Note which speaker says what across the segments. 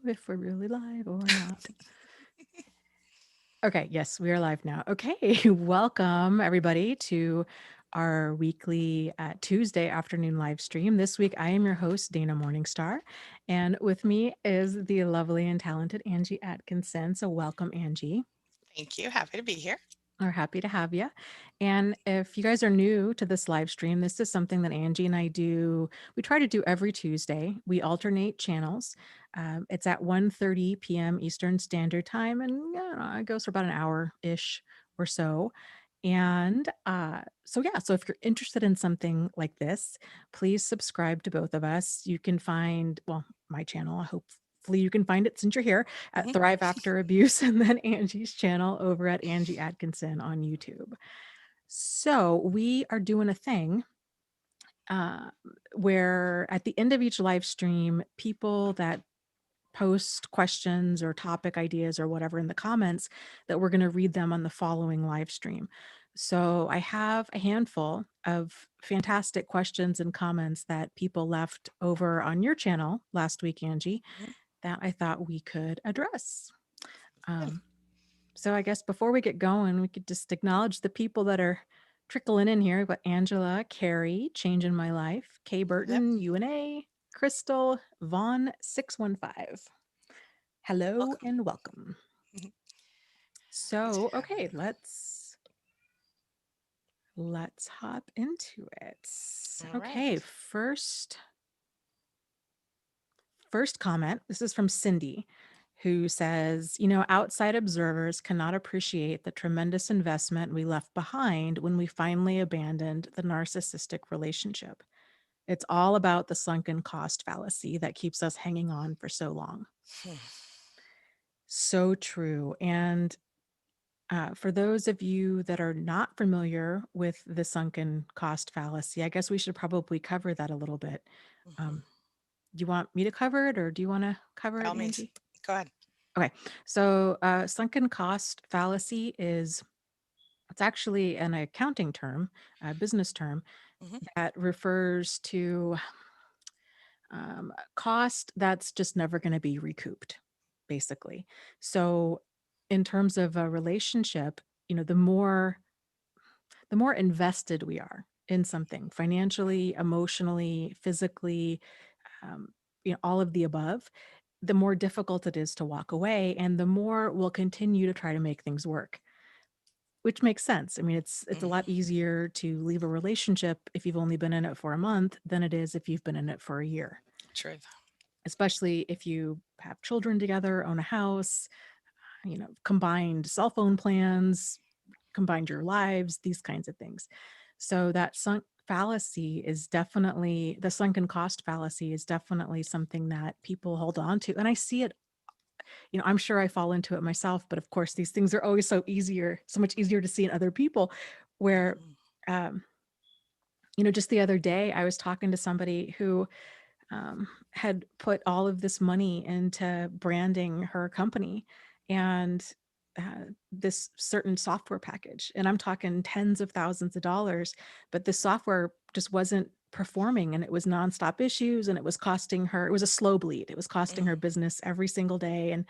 Speaker 1: if we're really live or not. Okay, yes, we are live now. Okay, welcome everybody to our weekly Tuesday afternoon live stream. This week, I am your host, Dana Morningstar, and with me is the lovely and talented Angie Atkinson. So, welcome, Angie.
Speaker 2: Thank you. Happy to be here.
Speaker 1: We're happy to have you. And if you guys are new to this live stream, this is something that Angie and I do. We try to do every Tuesday. We alternate channels. It's at 1:30 p.m. Eastern Standard Time, and it goes for about an hour-ish or so. And so if you're interested in something like this, please subscribe to both of us. You can find, well, my channel. Hopefully you can find it since you're here at
Speaker 2: Mhm.
Speaker 1: Thrive After Abuse, and then Angie's channel over at Angie Atkinson on YouTube. So we are doing a thing uh, where at the end of each live stream, people that post questions or topic ideas or whatever in the comments, that we're going to read them on the following live stream. So I have a handful of fantastic questions and comments that people left over on your channel last week, Angie,
Speaker 2: Mhm.
Speaker 1: that I thought we could address.
Speaker 2: Good.
Speaker 1: Um, so I guess before we get going, we could just acknowledge the people that are trickling in here. We've got Angela, Carrie, Changing My Life, Kay
Speaker 2: Yep.
Speaker 1: Burton, UNA, Crystal, Vaughn 615. Hello
Speaker 2: Welcome.
Speaker 1: and welcome.
Speaker 2: Mhm. Good to
Speaker 1: So,
Speaker 2: have
Speaker 1: okay,
Speaker 2: you.
Speaker 1: let's hop into it.
Speaker 2: All
Speaker 1: Okay,
Speaker 2: right.
Speaker 1: first comment. This is from Cindy, who says, outside observers cannot appreciate the tremendous investment we left behind when we finally abandoned the narcissistic relationship. It's all about the sunken cost fallacy that keeps us hanging on for so long.
Speaker 2: Hmm.
Speaker 1: So true. And for those of you that are not familiar with the sunken cost fallacy, I guess we should probably cover that a little bit.
Speaker 2: Mhm.
Speaker 1: Um, do you want me to cover it or do you want to cover
Speaker 2: By
Speaker 1: it,
Speaker 2: all means,
Speaker 1: Angie?
Speaker 2: go ahead.
Speaker 1: Okay. So, sunken cost fallacy it's actually an accounting term, a business term
Speaker 2: Hmm.
Speaker 1: that refers to cost that's just never going to be recouped, basically. So, in terms of a relationship, the more invested we are in something financially, emotionally, physically, um, all of the above, the more difficult it is to walk away, and the more we'll continue to try to make things work. Which makes sense. I mean, it's a lot
Speaker 2: Hmm.
Speaker 1: easier to leave a relationship if you've only been in it for a month than it is if you've been in it for a year,
Speaker 2: Truth.
Speaker 1: especially if you have children together, own a house, combined cell phone plans, combined your lives, these kinds of things. So that the sunken cost fallacy is definitely something that people hold on to. And I see it, I'm sure I fall into it myself, but of course these things are always so much easier to see in other people where,
Speaker 2: Hmm.
Speaker 1: um, just the other day I was talking to somebody who had put all of this money into branding her company and this certain software package. And I'm talking tens of thousands of dollars, but the software just wasn't performing and it was nonstop issues and it was a slow bleed. It was costing her
Speaker 2: Hmm.
Speaker 1: business every single day. And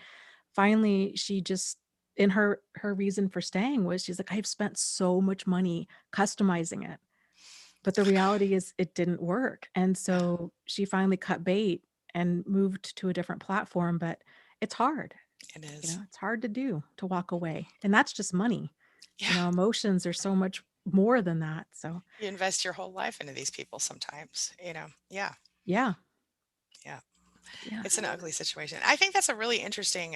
Speaker 1: finally, she just, in her reason for staying was she's like, I've spent so much money customizing it, but the reality is it didn't work. And
Speaker 2: Yeah,
Speaker 1: so she finally cut bait and moved to a different platform, but it's hard.
Speaker 2: it is.
Speaker 1: It's hard to do to walk away. And that's just money.
Speaker 2: Yeah.
Speaker 1: Emotions are so much more than that. So,
Speaker 2: You invest your whole life into these people sometimes. Yeah.
Speaker 1: yeah.
Speaker 2: Yeah.
Speaker 1: Yeah.
Speaker 2: It's an ugly situation. I think that's a really interesting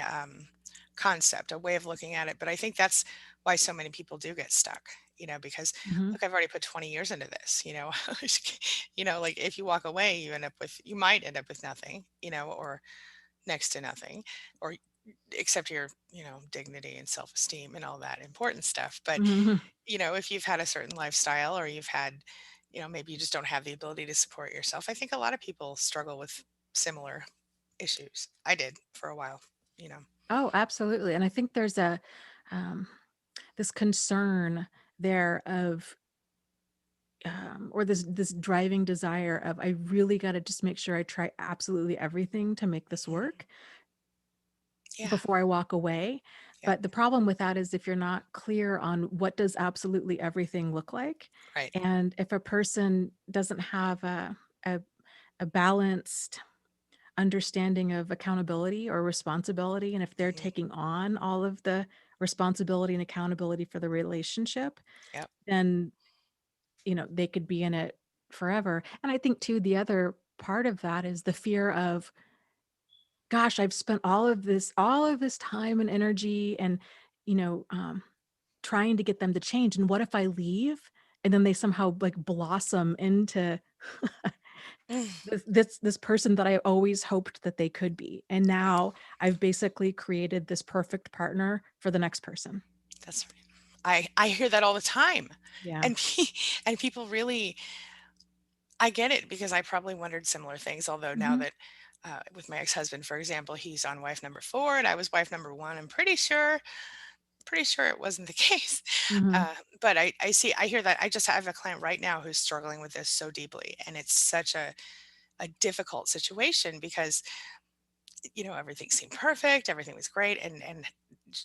Speaker 2: concept, a way of looking at it. But I think that's why so many people do get stuck, because
Speaker 1: Mhm.
Speaker 2: look, I've already put 20 years into this. Like if you walk away, you might end up with nothing, or next to nothing, or except your dignity and self-esteem and all that important stuff.
Speaker 1: Mhm.
Speaker 2: If you've had a certain lifestyle or maybe you just don't have the ability to support yourself, I think a lot of people struggle with similar issues. I did for a while.
Speaker 1: Oh, absolutely. And I think there's um, this concern there of or this driving desire of I really got to just make sure I try absolutely everything to make this
Speaker 2: Mhm.
Speaker 1: work.
Speaker 2: Yeah.
Speaker 1: before I walk away.
Speaker 2: Yeah.
Speaker 1: But the problem with that is if you're not clear on what does absolutely everything look like,
Speaker 2: Right.
Speaker 1: and if a person doesn't have a, a balanced understanding of accountability or responsibility, and if they're
Speaker 2: Hmm.
Speaker 1: taking on all of the responsibility and accountability for the relationship,
Speaker 2: Yep.
Speaker 1: then they could be in it forever. And I think too, the other part of that is the fear of, gosh, I've spent all of this time and energy and, you know, um, trying to get them to change. And what if I leave and then they somehow like blossom into
Speaker 2: Mm,
Speaker 1: this person that I always hoped that they could be. And
Speaker 2: yeah,
Speaker 1: now I've basically created this perfect partner for the next person.
Speaker 2: that's right. I hear that all the time,
Speaker 1: Yeah.
Speaker 2: and and people really, I get it because I probably wondered similar things. Although now
Speaker 1: Mhm.
Speaker 2: that with my ex-husband, for example, he's on wife number 4, and I was wife number 1. I'm pretty sure it wasn't the case.
Speaker 1: Mhm.
Speaker 2: Uh, but I hear that. I just have a client right now who's struggling with this so deeply, and it's such a difficult situation because everything seemed perfect, everything was great, and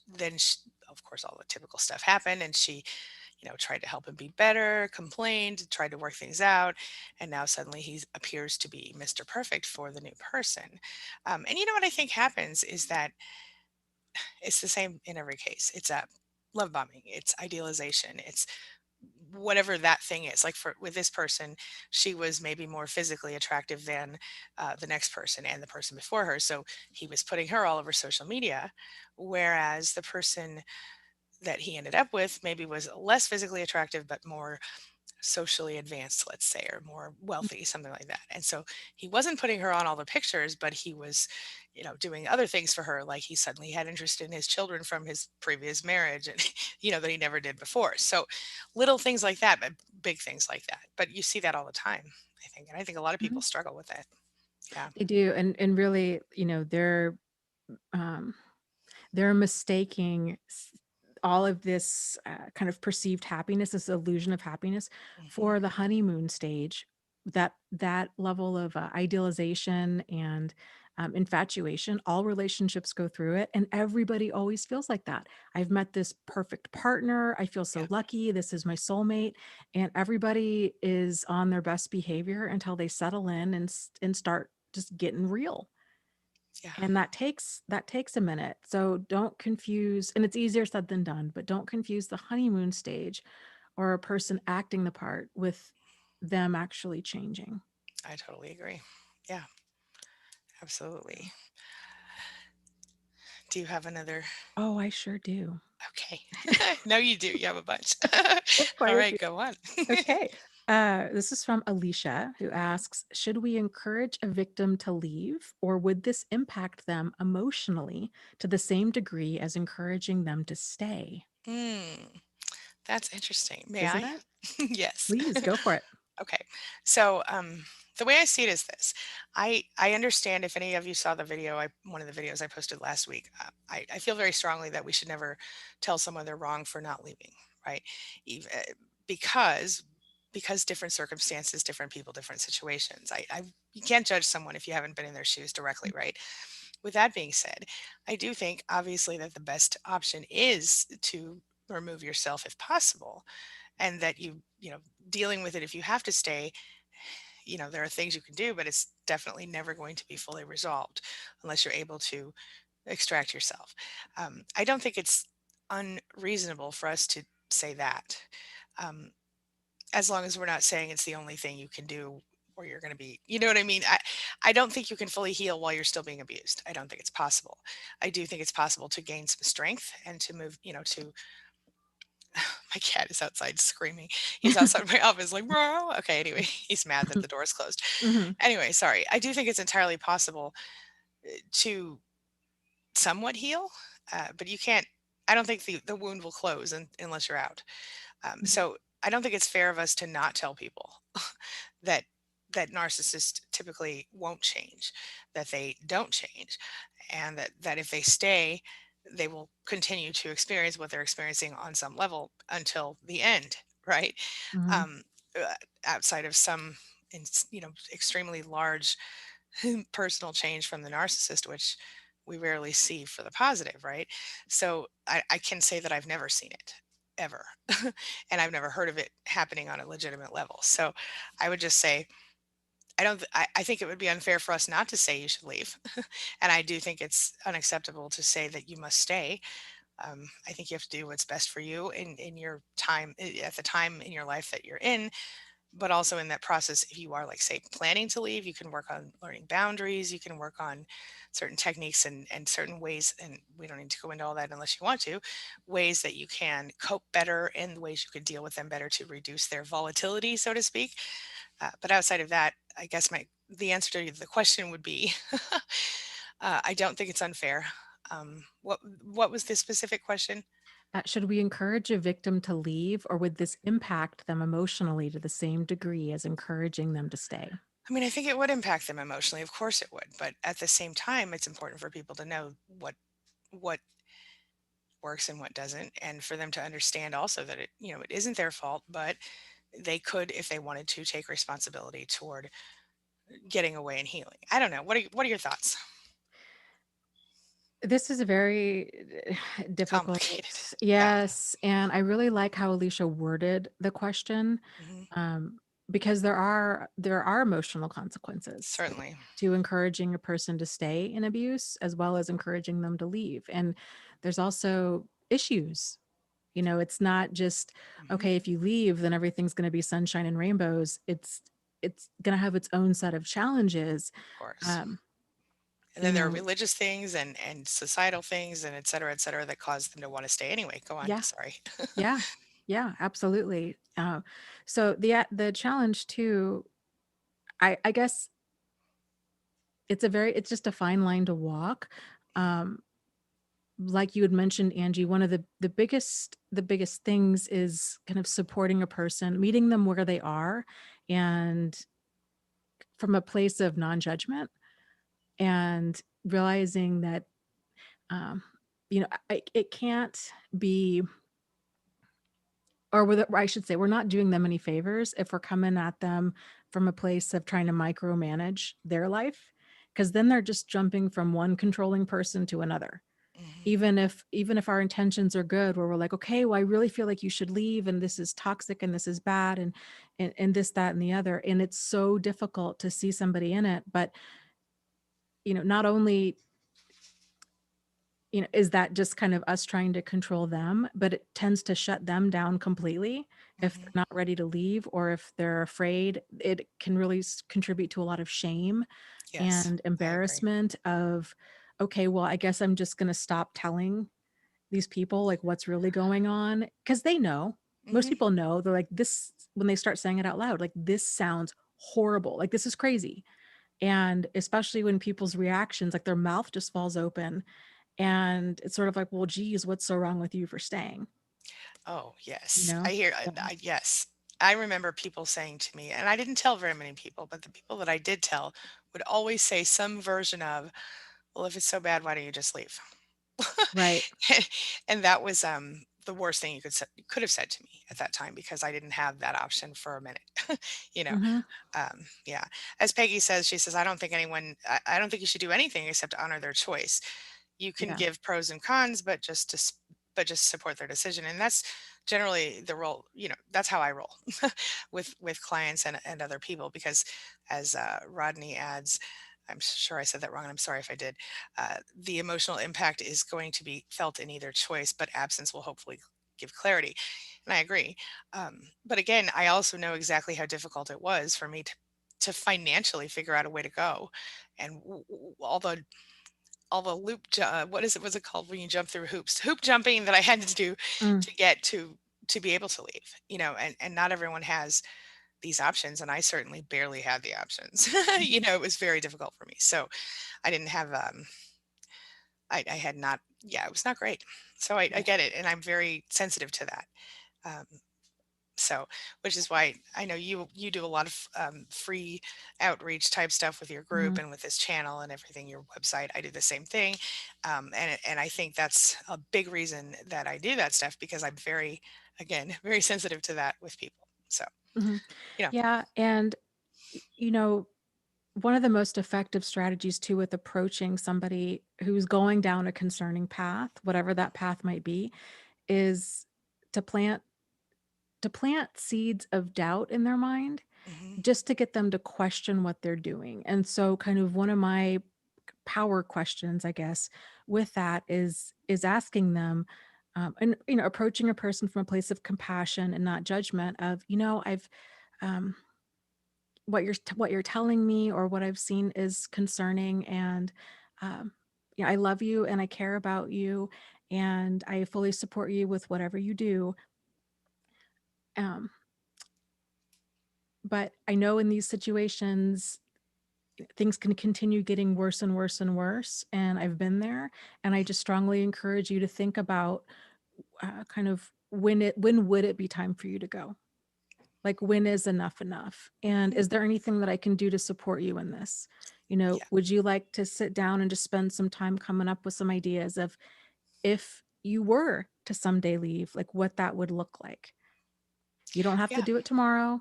Speaker 2: then of course all the typical stuff happened, and she tried to help him be better, complained, tried to work things out, and now suddenly he appears to be Mr. Perfect for the new person. And you know what I think happens is that it's the same in every case. It's a love bombing, it's idealization, it's whatever that thing is. Like for with this person, she was maybe more physically attractive than the next person and the person before her, so he was putting her all over social media, whereas the person that he ended up with maybe was less physically attractive but more socially advanced, let's say, or more wealthy, something like that. And so he wasn't putting her on all the pictures, but he was, doing other things for her. Like he suddenly had interest in his children from his previous marriage and, that he never did before. So little things like that, but big things like that. But you see that all the time, I think. And I think a lot of people
Speaker 1: Mhm.
Speaker 2: struggle with it. Yeah.
Speaker 1: They do, and really, um they're mistaking all of this kind of perceived happiness, this illusion of happiness,
Speaker 2: Hmm.
Speaker 1: for the honeymoon stage. That level of idealization and infatuation, all relationships go through it, and everybody always feels like that. I've met this perfect partner. I feel
Speaker 2: Yeah.
Speaker 1: so lucky. This is my soulmate, and everybody is on their best behavior until they settle in and start just getting real,
Speaker 2: Yeah.
Speaker 1: and that takes a minute. So don't confuse, and it's easier said than done, but don't confuse the honeymoon stage or a person acting the part with them actually changing.
Speaker 2: I totally agree. Yeah, absolutely. Do you have another?
Speaker 1: Oh, I sure do.
Speaker 2: Okay. No, you do. You have a bunch.
Speaker 1: It's
Speaker 2: All
Speaker 1: quite a
Speaker 2: right,
Speaker 1: few.
Speaker 2: go on.
Speaker 1: Okay. This is from Alicia, who asks, should we encourage a victim to leave, or would this impact them emotionally to the same degree as encouraging them to stay?
Speaker 2: Hmm, that's interesting. May
Speaker 1: Isn't
Speaker 2: I?
Speaker 1: it?
Speaker 2: Yes.
Speaker 1: Please go for it.
Speaker 2: Okay. So, the way I see it is this. I understand if any of you saw the video, one of the videos I posted last week. I feel very strongly that we should never tell someone they're wrong for not leaving, right? Even, because because different circumstances, different people, different situations. You can't judge someone if you haven't been in their shoes directly, right? With that being said, I do think obviously that the best option is to remove yourself if possible, and that dealing with it if you have to stay, there are things you can do, but it's definitely never going to be fully resolved unless you're able to extract yourself. I don't think it's unreasonable for us to say that, um, as long as we're not saying it's the only thing you can do, or you're going to be, you know what I mean? I don't think you can fully heal while you're still being abused. I don't think it's possible. I do think it's possible to gain some strength and to move, to my cat is outside screaming. He's outside my office like, bro. Okay, anyway, he's mad that the door is closed.
Speaker 1: Mhm.
Speaker 2: Anyway, sorry. I do think it's entirely possible to somewhat heal, but you can't. I don't think the wound will close unless you're out.
Speaker 1: Mhm.
Speaker 2: So I don't think it's fair of us to not tell people that narcissists typically won't change, that they don't change, and that if they stay, they will continue to experience what they're experiencing on some level until the end, right?
Speaker 1: Mhm.
Speaker 2: Um, uh, Outside of some, extremely large personal change from the narcissist, which we rarely see for the positive, right? So I can say that I've never seen it ever. And I've never heard of it happening on a legitimate level. So I would just say, I think it would be unfair for us not to say you should leave. And I do think it's unacceptable to say that you must stay. I think you have to do what's best for you in your time at the time in your life that you're in, but also in that process, if you are, like, say, planning to leave, you can work on learning boundaries, you can work on certain techniques and certain ways, and we don't need to go into all that unless you want to, ways that you can cope better and ways you could deal with them better to reduce their volatility, so to speak. But outside of that, I guess the answer to the question would be, I don't think it's unfair. What was the specific question?
Speaker 1: Should we encourage a victim to leave, or would this impact them emotionally to the same degree as encouraging them to stay?
Speaker 2: I mean, I think it would impact them emotionally. Of course it would. But at the same time, it's important for people to know what works and what doesn't, and for them to understand also that it isn't their fault, but they could, if they wanted to, take responsibility toward getting away and healing. I don't know. What are your thoughts?
Speaker 1: This is a very
Speaker 2: Complicated.
Speaker 1: difficult.
Speaker 2: Yeah.
Speaker 1: Yes, and I really like how Alicia worded the question,
Speaker 2: Hmm.
Speaker 1: um, because there are emotional consequences
Speaker 2: Certainly.
Speaker 1: to encouraging a person to stay in abuse as well as encouraging them to leave. And there's also issues. It's not just,
Speaker 2: Hmm.
Speaker 1: okay, if you leave, then everything's going to be sunshine and rainbows. It's going to have its own set of challenges.
Speaker 2: Of course.
Speaker 1: Um,
Speaker 2: And
Speaker 1: you
Speaker 2: then there are
Speaker 1: know,
Speaker 2: religious things and societal things and et cetera, that cause them to want to stay anyway. Go on.
Speaker 1: yeah,
Speaker 2: Sorry.
Speaker 1: yeah, yeah, absolutely. So the challenge too, I guess it's just a fine line to walk. Um, like you had mentioned, Angie, one of the biggest things is kind of supporting a person, meeting them where they are, and from a place of non-judgment, and realizing that um, it can't be, or I should say, we're not doing them any favors if we're coming at them from a place of trying to micromanage their life, because then they're just jumping from one controlling person to another.
Speaker 2: Hmm.
Speaker 1: Even if our intentions are good, where we're like, okay, well, I really feel like you should leave, and this is toxic, and this is bad, and this, that, and the other. And it's so difficult to see somebody in it. But not only is that just kind of us trying to control them, but it tends to shut them down completely if they're
Speaker 2: Hmm.
Speaker 1: not ready to leave, or if they're afraid. It can really contribute to a lot of shame
Speaker 2: Yes,
Speaker 1: and
Speaker 2: I agree.
Speaker 1: embarrassment of, okay, well, I guess I'm just going to stop telling these people like what's really going on, because they know. Most
Speaker 2: Hmm.
Speaker 1: people know. They're like, this, when they start saying it out loud, like, this sounds horrible, like, this is crazy. And especially when people's reactions, like, their mouth just falls open, and it's sort of like, well, geez, what's so wrong with you for staying?
Speaker 2: Oh,
Speaker 1: you
Speaker 2: yes.
Speaker 1: know so,
Speaker 2: Yes. I remember people saying to me, and I didn't tell very many people, but the people that I did tell would always say some version of, well, if it's so bad, why don't you just leave?
Speaker 1: right.
Speaker 2: And that was the worst thing you could have said to me at that time, because I didn't have that option for a minute. you know,
Speaker 1: Hmm.
Speaker 2: yeah. As Peggy says, she says, I don't think you should do anything except honor their choice. You can
Speaker 1: Yeah.
Speaker 2: give pros and cons, but just support their decision, and that's generally the role. That's how I roll with clients and other people, because as Rodney adds, I'm sure I said that wrong, and I'm sorry if I did. The emotional impact is going to be felt in either choice, but absence will hopefully give clarity, and I agree. But again, I also know exactly how difficult it was for me to financially figure out a way to go, and all the what is it? What's it called when you jump through hoops? Hoop jumping that I had to do
Speaker 1: Mm.
Speaker 2: to get to be able to leave. And not everyone has these options, and I certainly barely had the options. It was very difficult for me. So I didn't have I had not yeah, it was not great. So I
Speaker 1: Yeah.
Speaker 2: get it, and I'm very sensitive to that. Um, so, which is why I know you do a lot of free outreach type stuff with your group
Speaker 1: Hmm.
Speaker 2: and with this channel and everything, your website. I do the same thing, and I think that's a big reason that I do that stuff, because I'm very, again, very sensitive to that with people. So
Speaker 1: Hmm.
Speaker 2: you know,
Speaker 1: Yeah. And you know one of the most effective strategies too with approaching somebody who's going down a concerning path, whatever that path might be, is to plant seeds of doubt in their mind
Speaker 2: Mhm.
Speaker 1: just to get them to question what they're doing. And so kind of one of my power questions, I guess, with that is asking them and approaching a person from a place of compassion and not judgment of, I've um what you're telling me or what I've seen is concerning, and um I love you and I care about you and I fully support you with whatever you do. Um but I know in these situations things can continue getting worse and worse and worse, and I've been there, and I just strongly encourage you to think about kind of when would it be time for you to go? Like, when is enough enough? And
Speaker 2: Mhm.
Speaker 1: is there anything that I can do to support you in this?
Speaker 2: Yeah.
Speaker 1: Would you like to sit down and just spend some time coming up with some ideas of if you were to someday leave, like what that would look like? You don't have to
Speaker 2: Yeah.
Speaker 1: do it tomorrow.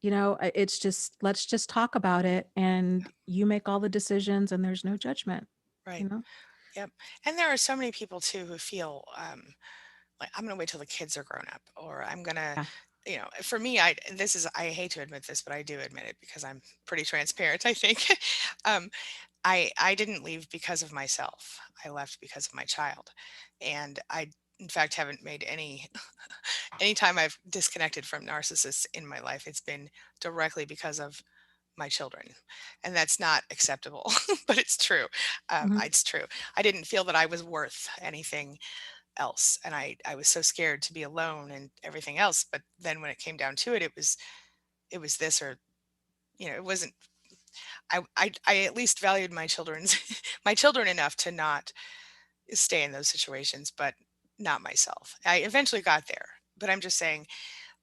Speaker 1: It's just, let's just talk about it and you make all the decisions and there's no judgment, you
Speaker 2: Right.
Speaker 1: know?
Speaker 2: Yep. And there are so many people too who feel like I'm gonna wait till the kids are grown up, or I'm gonna,
Speaker 1: Yeah.
Speaker 2: for me, I hate to admit this, but I do admit it because I'm pretty transparent, I think. um, I didn't leave because of myself. I left because of my child. And I, in fact, haven't made anytime I've disconnected from narcissists in my life, it's been directly because of my children. And that's not acceptable, but it's true.
Speaker 1: Mhm.
Speaker 2: It's true. I didn't feel that I was worth anything else. And I was so scared to be alone and everything else. But then when it came down to it, it was this, or, it wasn't, I at least valued my children's my children enough to not stay in those situations, but not myself. I eventually got there, but I'm just saying,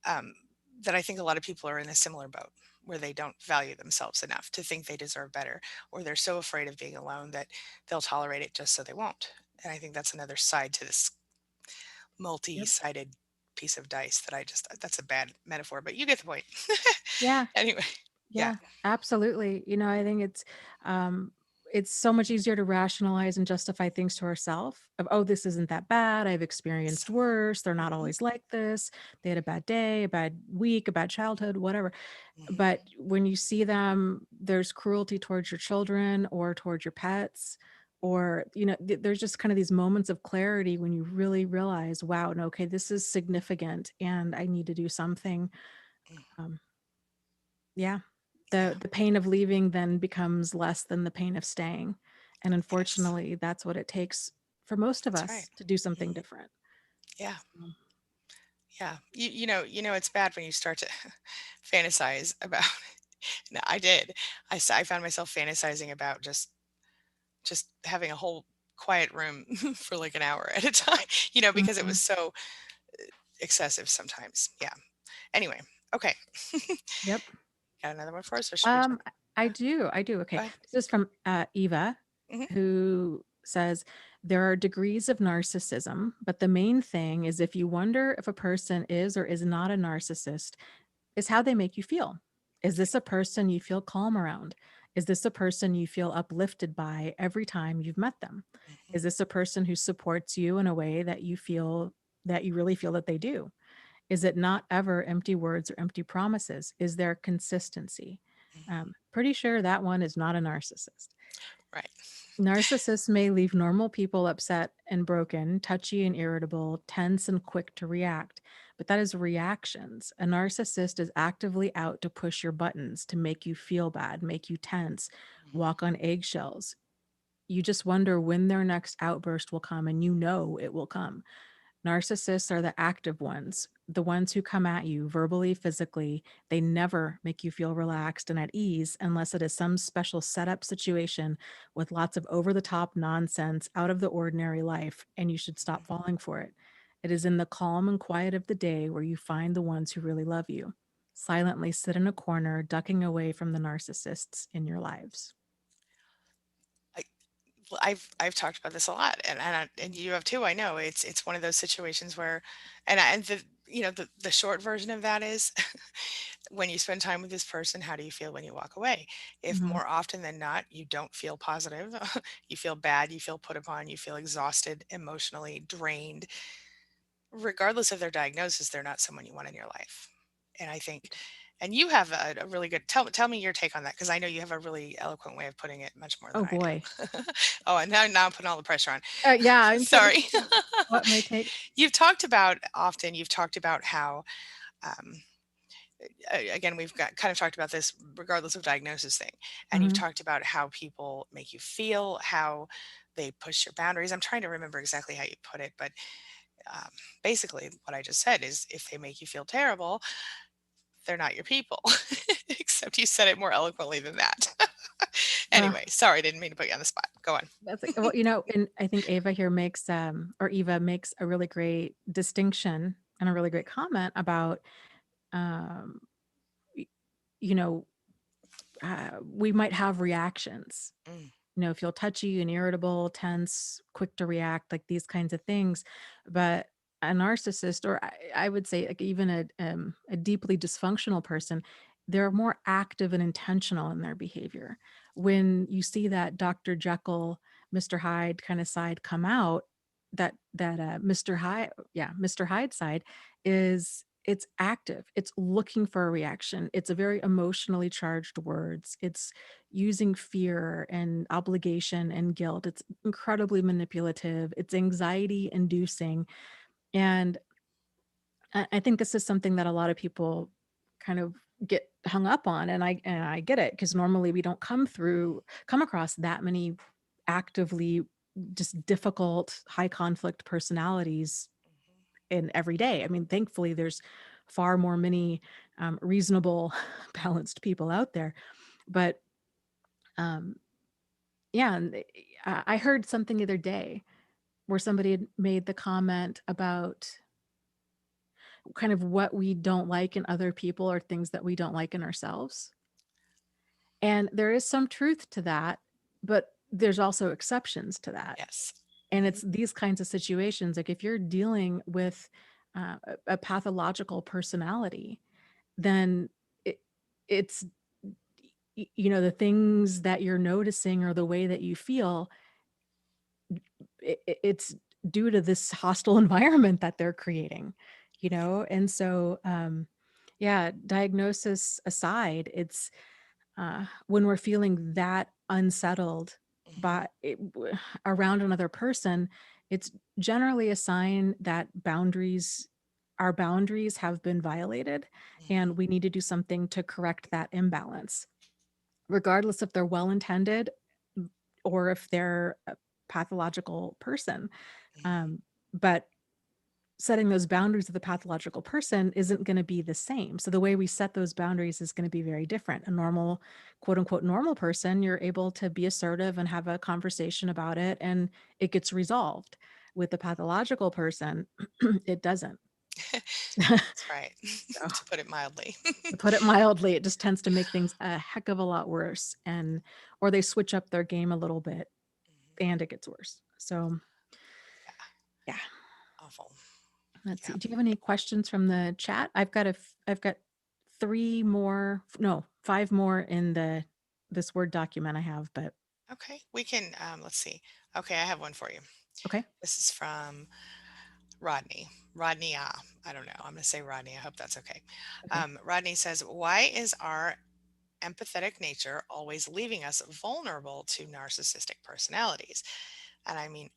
Speaker 2: um, that I think a lot of people are in a similar boat where they don't value themselves enough to think they deserve better, or they're so afraid of being alone that they'll tolerate it just so they won't. And I think that's another side to this
Speaker 1: Yep.
Speaker 2: multi-sided piece of dice that that's a bad metaphor, but you get the point.
Speaker 1: Yeah.
Speaker 2: Anyway, yeah.
Speaker 1: Yeah, absolutely. I think it's so much easier to rationalize and justify things to ourselves of, oh, this isn't that bad. I've experienced worse. They're not
Speaker 2: Mhm,
Speaker 1: always like this. They had a bad day, a bad week, a bad childhood, whatever.
Speaker 2: mhm.
Speaker 1: But when you see them, there's cruelty towards your children or towards your pets, or, there's just kind of these moments of clarity when you really realize, wow, no, okay, this is significant and I need to do something.
Speaker 2: Mm,
Speaker 1: Um, yeah.
Speaker 2: yeah,
Speaker 1: The pain of leaving then becomes less than the pain of staying. And
Speaker 2: yes,
Speaker 1: unfortunately, that's what it takes for most of
Speaker 2: that's right.
Speaker 1: us to do something
Speaker 2: Mhm.
Speaker 1: different.
Speaker 2: Yeah,
Speaker 1: Mm.
Speaker 2: yeah. It's bad when you start to fantasize about no, I did. I found myself fantasizing about just having a whole quiet room for like an hour at a time, because it was
Speaker 1: Mhm.
Speaker 2: so excessive sometimes. Yeah. Anyway, okay.
Speaker 1: Yep.
Speaker 2: Got another one for us, or should we jump?
Speaker 1: I do.
Speaker 2: Go
Speaker 1: Okay.
Speaker 2: ahead.
Speaker 1: This is from Eva,
Speaker 2: Mhm.
Speaker 1: who says, there are degrees of narcissism, but the main thing is if you wonder if a person is or is not a narcissist, is how they make you feel. Is this a person you feel calm around? Is this a person you feel uplifted by every time you've met them?
Speaker 2: Mhm.
Speaker 1: Is this a person who supports you in a way that you really feel that they do? Is it not ever empty words or empty promises? Is there consistency?
Speaker 2: Mhm.
Speaker 1: Pretty sure that one is not a narcissist.
Speaker 2: Right.
Speaker 1: Narcissists may leave normal people upset and broken, touchy and irritable, tense and quick to react, but that is reactions. A narcissist is actively out to push your buttons, to make you feel bad, make you tense,
Speaker 2: Mhm.
Speaker 1: walk on eggshells. You just wonder when their next outburst will come, and you know it will come. Narcissists are the active ones, the ones who come at you verbally, physically. They never make you feel relaxed and at ease unless it is some special setup situation with lots of over the top nonsense, out of the ordinary life, and you should stop falling for it. It is in the calm and quiet of the day where you find the ones who really love you. Silently sit in a corner, ducking away from the narcissists in your lives.
Speaker 2: I Well, I've talked about this a lot, and you have too. I know it's one of those situations where, and the short version of that is when you spend time with this person, how do you feel when you walk away? If
Speaker 1: Mhm.
Speaker 2: more often than not you don't feel positive, you feel bad, you feel put upon, you feel exhausted, emotionally drained, regardless of their diagnosis, they're not someone you want in your life. And I think, and you have a really good, tell me your take on that, because I know you have a really eloquent way of putting it, much more than
Speaker 1: Oh
Speaker 2: I
Speaker 1: boy.
Speaker 2: do. Oh, and now I'm putting all the pressure on.
Speaker 1: Yeah, I'm trying to
Speaker 2: Sorry.
Speaker 1: think of what my take.
Speaker 2: You've talked about how, um, again, we've got kind of talked about this regardless of diagnosis thing. And you've
Speaker 1: Mhm.
Speaker 2: talked about how people make you feel, how they push your boundaries. I'm trying to remember exactly how you put it, but um, basically what I just said is if they make you feel terrible, they're not your people. Except you said it more eloquently than that.
Speaker 1: Uh,
Speaker 2: Anyway, sorry, didn't mean to put you on the spot. Go on.
Speaker 1: that's like, well, and I think Ava here makes or Eva makes a really great distinction and a really great comment about um y- you know, we might have reactions,
Speaker 2: Mm,
Speaker 1: feel touchy and irritable, tense, quick to react, like these kinds of things. But a narcissist, or I would say like even a deeply dysfunctional person, they're more active and intentional in their behavior. When you see that Dr. Jekyll, Mr. Hyde kind of side come out, that Mr. Hyde, yeah, Mr. Hyde side is it's active. It's looking for a reaction. It's a very emotionally charged words. It's using fear and obligation and guilt. It's incredibly manipulative. It's anxiety inducing. And I think this is something that a lot of people kind of get hung up on. And I get it, because normally we don't come across that many actively just difficult, high conflict personalities
Speaker 2: mhm,
Speaker 1: in every day. I mean, thankfully there's far more many reasonable, balanced people out there. But um, yeah, and I heard something the other day where somebody had made the comment about kind of what we don't like in other people or things that we don't like in ourselves. And there is some truth to that, but there's also exceptions to that.
Speaker 2: yes.
Speaker 1: And
Speaker 2: Mhm,
Speaker 1: it's these kinds of situations, like if you're dealing with a pathological personality, then it, it's the things that you're noticing or the way that you feel, it's due to this hostile environment that they're creating, and so yeah, diagnosis aside, it's when we're feeling that unsettled
Speaker 2: mhm,
Speaker 1: by around another person, it's generally a sign that our boundaries have been violated,
Speaker 2: mhm,
Speaker 1: and we need to do something to correct that imbalance, regardless if they're well intended or if they're a pathological person.
Speaker 2: mhm.
Speaker 1: But setting those boundaries with the pathological person isn't going to be the same. So the way we set those boundaries is going to be very different. A normal, quote unquote, normal person, you're able to be assertive and have a conversation about it, and it gets resolved. With the pathological person, it doesn't.
Speaker 2: That's right,
Speaker 1: So,
Speaker 2: to put it mildly.
Speaker 1: to put it mildly, it just tends to make things a heck of a lot worse, and or they switch up their game a little bit,
Speaker 2: Mhm.
Speaker 1: and it gets worse. So,
Speaker 2: Yeah,
Speaker 1: yeah.
Speaker 2: awful.
Speaker 1: Let's
Speaker 2: Yeah.
Speaker 1: see. Do you have any questions from the chat? I've got three more, no, five more in this Word document I have, but
Speaker 2: Okay, we can, let's see. Okay, I have one for you.
Speaker 1: okay.
Speaker 2: This is from Rodney. Rodney, I don't know. I'm going to say Rodney. I hope that's okay.
Speaker 1: Okay.
Speaker 2: Rodney says, why is our empathetic nature always leaving us vulnerable to narcissistic personalities? And I mean,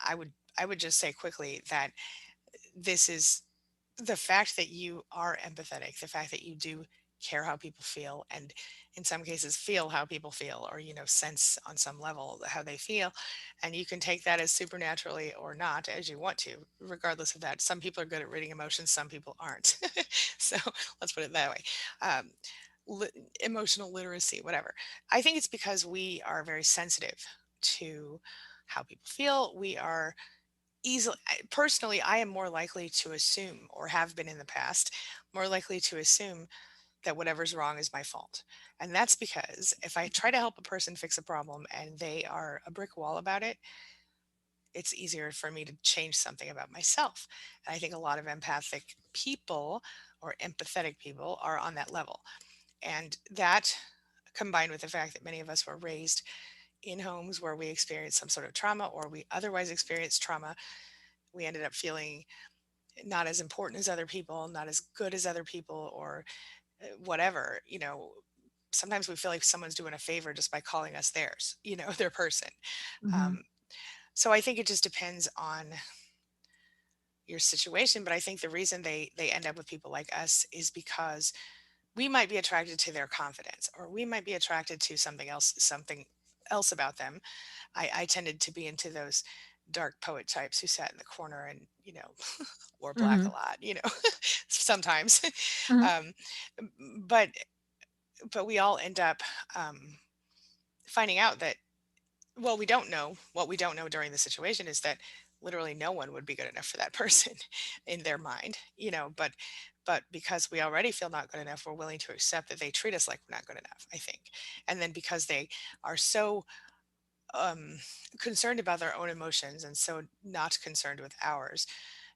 Speaker 2: I would I would just say quickly that this is the fact that you are empathetic, the fact that you do care how people feel, and in some cases feel how people feel, or sense on some level how they feel, and you can take that as supernaturally or not as you want to, regardless of that. Some people are good at reading emotions, some people aren't. So let's put it that way. um, li- Emotional literacy, whatever. I think it's because we are very sensitive to how people feel. We are easily, personally, I am more likely to assume, or have been in the past, more likely to assume that whatever's wrong is my fault. And that's because if I try to help a person fix a problem and they are a brick wall about it, it's easier for me to change something about myself. And I think a lot of empathic people or empathetic people are on that level. And that, combined with the fact that many of us were raised in homes where we experienced some sort of trauma or we otherwise experienced trauma, we ended up feeling not as important as other people, not as good as other people, or whatever, sometimes we feel like someone's doing a favor just by calling us theirs, their person.
Speaker 1: Mhm.
Speaker 2: Um, so I think it just depends on your situation, but I think the reason they end up with people like us is because we might be attracted to their confidence, or we might be attracted to something else about them. I tended to be into those dark poet types who sat in the corner and wore black a
Speaker 1: Mhm.
Speaker 2: lot, sometimes.
Speaker 1: Mhm.
Speaker 2: um, but we all end up finding out that, well, we don't know. What we don't know during the situation is that literally no one would be good enough for that person in their mind, but because we already feel not good enough, we're willing to accept that they treat us like we're not good enough, I think. And then because they are so um concerned about their own emotions and so not concerned with ours,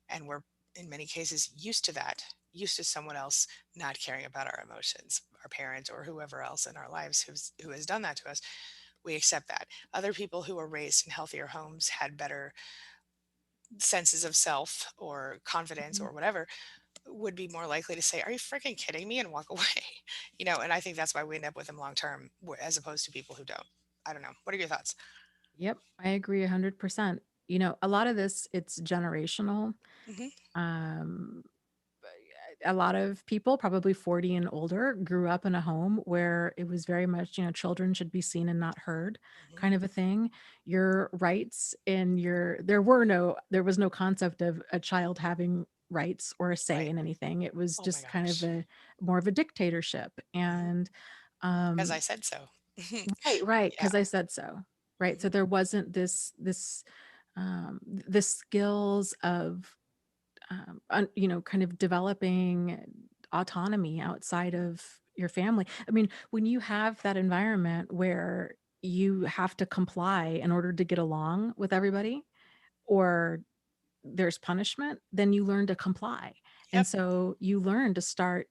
Speaker 2: and we're in many cases used to that, used to someone else not caring about our emotions, our parents or whoever else in our lives who has done that to us, we accept that. Other people who were raised in healthier homes had better senses of self or confidence
Speaker 1: Mhm.
Speaker 2: or whatever, would be more likely to say, "Are you freaking kidding me?" and walk away. And I think that's why we end up with them long term, as opposed to people who don't. I don't know. What are your thoughts?
Speaker 1: Yep, I agree 100%. A lot of this, it's generational.
Speaker 2: Hmm.
Speaker 1: Um, a lot of people, probably 40 and older, grew up in a home where it was very much, children should be seen and not heard
Speaker 2: Hmm.
Speaker 1: kind of a thing. Your rights and there was no concept of a child having rights or a say
Speaker 2: Right.
Speaker 1: in anything. It was
Speaker 2: Oh my
Speaker 1: just kind of
Speaker 2: gosh.
Speaker 1: a more of a dictatorship.
Speaker 2: Hmm.
Speaker 1: And
Speaker 2: Because I
Speaker 1: um
Speaker 2: said so.
Speaker 1: right,
Speaker 2: Yeah.
Speaker 1: because I said so. Right. So
Speaker 2: Hmm.
Speaker 1: there wasn't the skills of kind of developing autonomy outside of your family. I mean, when you have that environment where you have to comply in order to get along with everybody, or there's punishment, then you learn to comply. And
Speaker 2: Yep.
Speaker 1: so you learn to start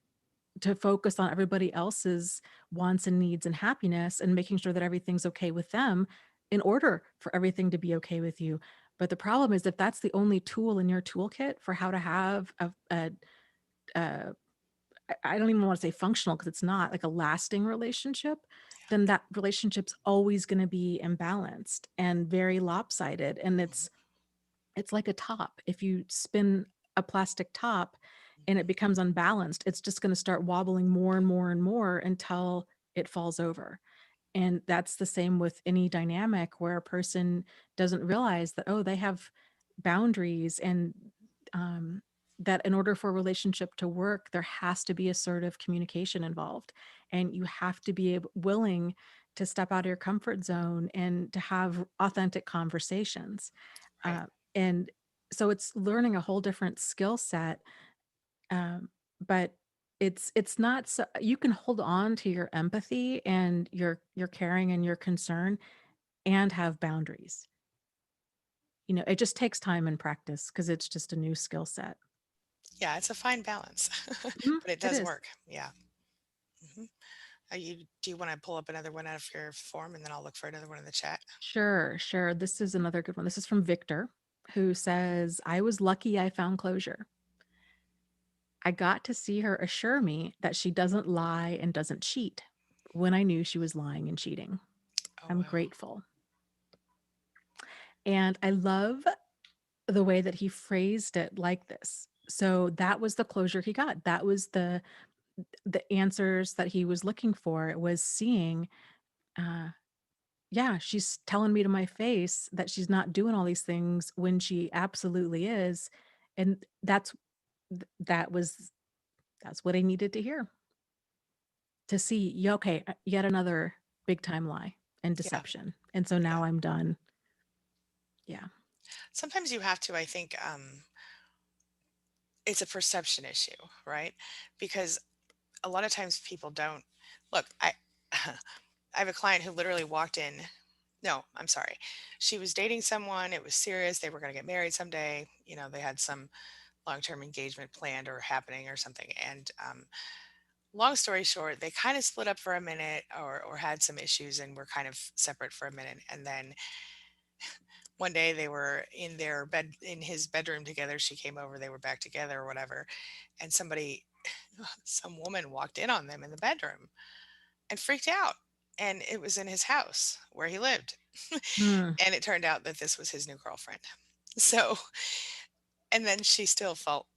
Speaker 1: to focus on everybody else's wants and needs and happiness and making sure that everything's okay with them in order for everything to be okay with you. But the problem is if that's the only tool in your toolkit for how to have a I don't even want to say functional because it's not like a lasting relationship, then that relationship's always going to be imbalanced and very lopsided. And
Speaker 2: Hmm.
Speaker 1: it's like a top. If you spin a plastic top and it
Speaker 2: Hmm.
Speaker 1: becomes unbalanced, it's just going to start wobbling more and more and more until it falls over. And that's the same with any dynamic where a person doesn't realize that, oh, they have boundaries and um, that in order for a relationship to work, there has to be assertive communication involved. And you have to be willing to step out of your comfort zone and to have authentic conversations.
Speaker 2: Right.
Speaker 1: Uh, and so it's learning a whole different skill set. But it's not so you can hold on to your empathy and your caring and your concern and have boundaries. It just takes time and practice because it's just a new skill set.
Speaker 2: Yeah, it's a fine balance,
Speaker 1: Mhm,
Speaker 2: but it
Speaker 1: it
Speaker 2: does
Speaker 1: is.
Speaker 2: work. Yeah. Hmm. Do you want to pull up another one out of your form, and then I'll look for another one in the chat?
Speaker 1: Sure, sure. This is another good one. This is from Victor, who says, I was lucky I found closure. I got to see her assure me that she doesn't lie and doesn't cheat when I knew she was lying and cheating.
Speaker 2: Oh
Speaker 1: I'm
Speaker 2: wow.
Speaker 1: grateful. And I love the way that he phrased it like this. So that was the closure he got. That was the answers that he was looking for. It was seeing, uh, yeah, she's telling me to my face that she's not doing all these things when she absolutely is. And that's what I needed to hear to see, yeah, okay, yet another big time lie and
Speaker 2: Yeah.
Speaker 1: deception. And so
Speaker 2: Yeah.
Speaker 1: now I'm done. Yeah.
Speaker 2: Sometimes you have to, I think, it's a perception issue, right? Because a lot of times people don't look. I I have a client who literally walked in No, I'm sorry. She was dating someone, it was serious, they were gonna get married someday, they had some long-term engagement planned or happening or something, and, long story short, they kinda split up for a minute or had some issues and were kind of separate for a minute, and then one day they were in his bedroom together, she came over, they were back together or whatever, and some woman walked in on them in the bedroom and freaked out, and it was in his house where he lived,
Speaker 1: Mm,
Speaker 2: and it turned out that this was his new girlfriend. So and then she still felt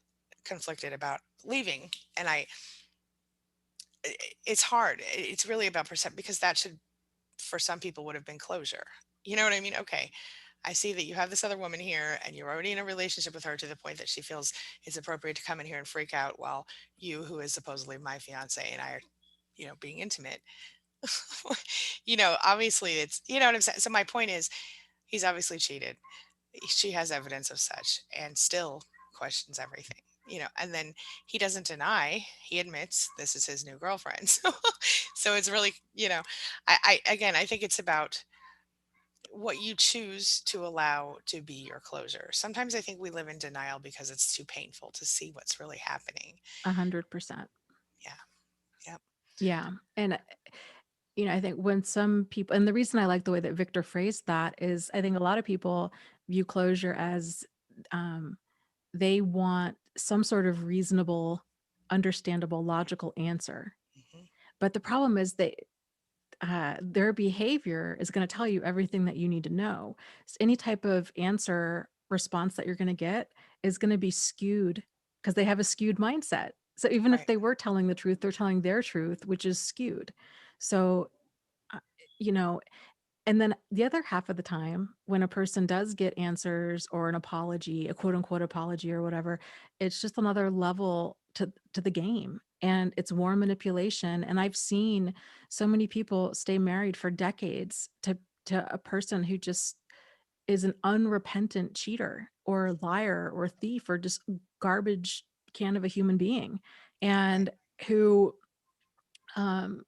Speaker 2: conflicted about leaving, and it's hard. It's really about percent because that should, for some people, would have been closure. You know what I mean? Okay, I see that you have this other woman here and you're already in a relationship with her to the point that she feels it's appropriate to come in here and freak out while you, who is supposedly my fiance, and I are, being intimate. Obviously you know what I'm saying? So my point is he's obviously cheated. She has evidence of such and still questions everything. And then he doesn't deny, he admits this is his new girlfriend. So it's really, again, I think it's about what you choose to allow to be your closure. Sometimes I think we live in denial because it's too painful to see what's really happening.
Speaker 1: 100%.
Speaker 2: Yeah. Yep.
Speaker 1: Yeah. And, I think when some people, and the reason I like the way that Victor phrased that is I think a lot of people view closure as um, they want some sort of reasonable, understandable, logical answer.
Speaker 2: Hmm.
Speaker 1: But the problem is that their behavior is going to tell you everything that you need to know. So any type of answer response that you're going to get is going to be skewed because they have a skewed mindset. So even if
Speaker 2: Right.
Speaker 1: they were telling the truth, they're telling their truth, which is skewed. So, uh, you know, and then the other half of the time, when a person does get answers or an apology, a quote unquote apology or whatever, it's just another level to the game. And it's war manipulation. And I've seen so many people stay married for decades to a person who just is an unrepentant cheater or liar or thief or just garbage can of a human being.
Speaker 2: Right.
Speaker 1: And who um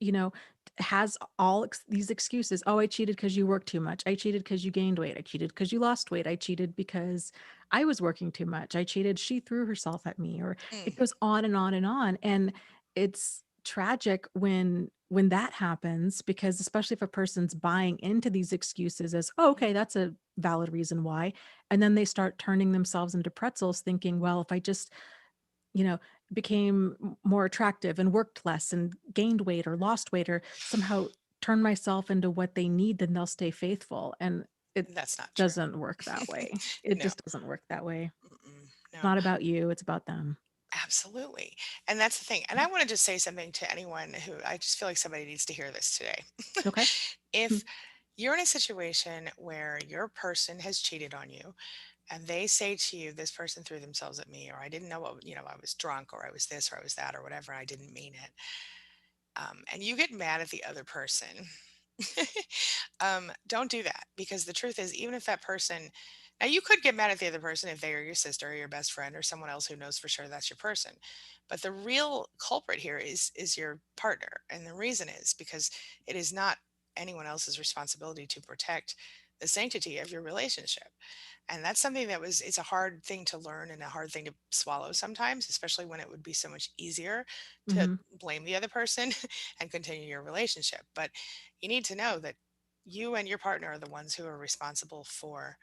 Speaker 1: you know, has all these excuses. Oh, I cheated because you worked too much. I cheated because you gained weight. I cheated because you lost weight. I cheated because I was working too much. I cheated. She threw herself at me, or
Speaker 2: Mm.
Speaker 1: it goes on and on and on. And it's tragic when that happens because especially if a person's buying into these excuses as, oh, okay, that's a valid reason why. And then they start turning themselves into pretzels thinking, well, if I just you know, became more attractive and worked less and gained weight or lost weight or somehow turn myself into what they need, then they'll stay faithful. And it
Speaker 2: That's not true.
Speaker 1: doesn't work that way. It
Speaker 2: No.
Speaker 1: just doesn't work that way.
Speaker 2: Mm-mm.
Speaker 1: It's
Speaker 2: No.
Speaker 1: not about you, it's about them.
Speaker 2: Absolutely. And that's the thing. And I want to just say something to anyone who I just feel like somebody needs to hear this today.
Speaker 1: Okay.
Speaker 2: If you're in a situation where your person has cheated on you and they say to you, this person threw themselves at me, or I didn't know what, I was drunk, or I was this, or I was that, or whatever, I didn't mean it. And you get mad at the other person. Don't do that because the truth is, even if that person, now you could get mad at the other person if they are your sister or your best friend or someone else who knows for sure that's your person. But the real culprit here is your partner, and the reason is because it is not anyone else's responsibility to protect the sanctity of your relationship. And that's something it's a hard thing to learn and a hard thing to swallow sometimes, especially when it would be so much easier to
Speaker 1: Hmm.
Speaker 2: blame the other person and continue your relationship. But you need to know that you and your partner are the ones who are responsible for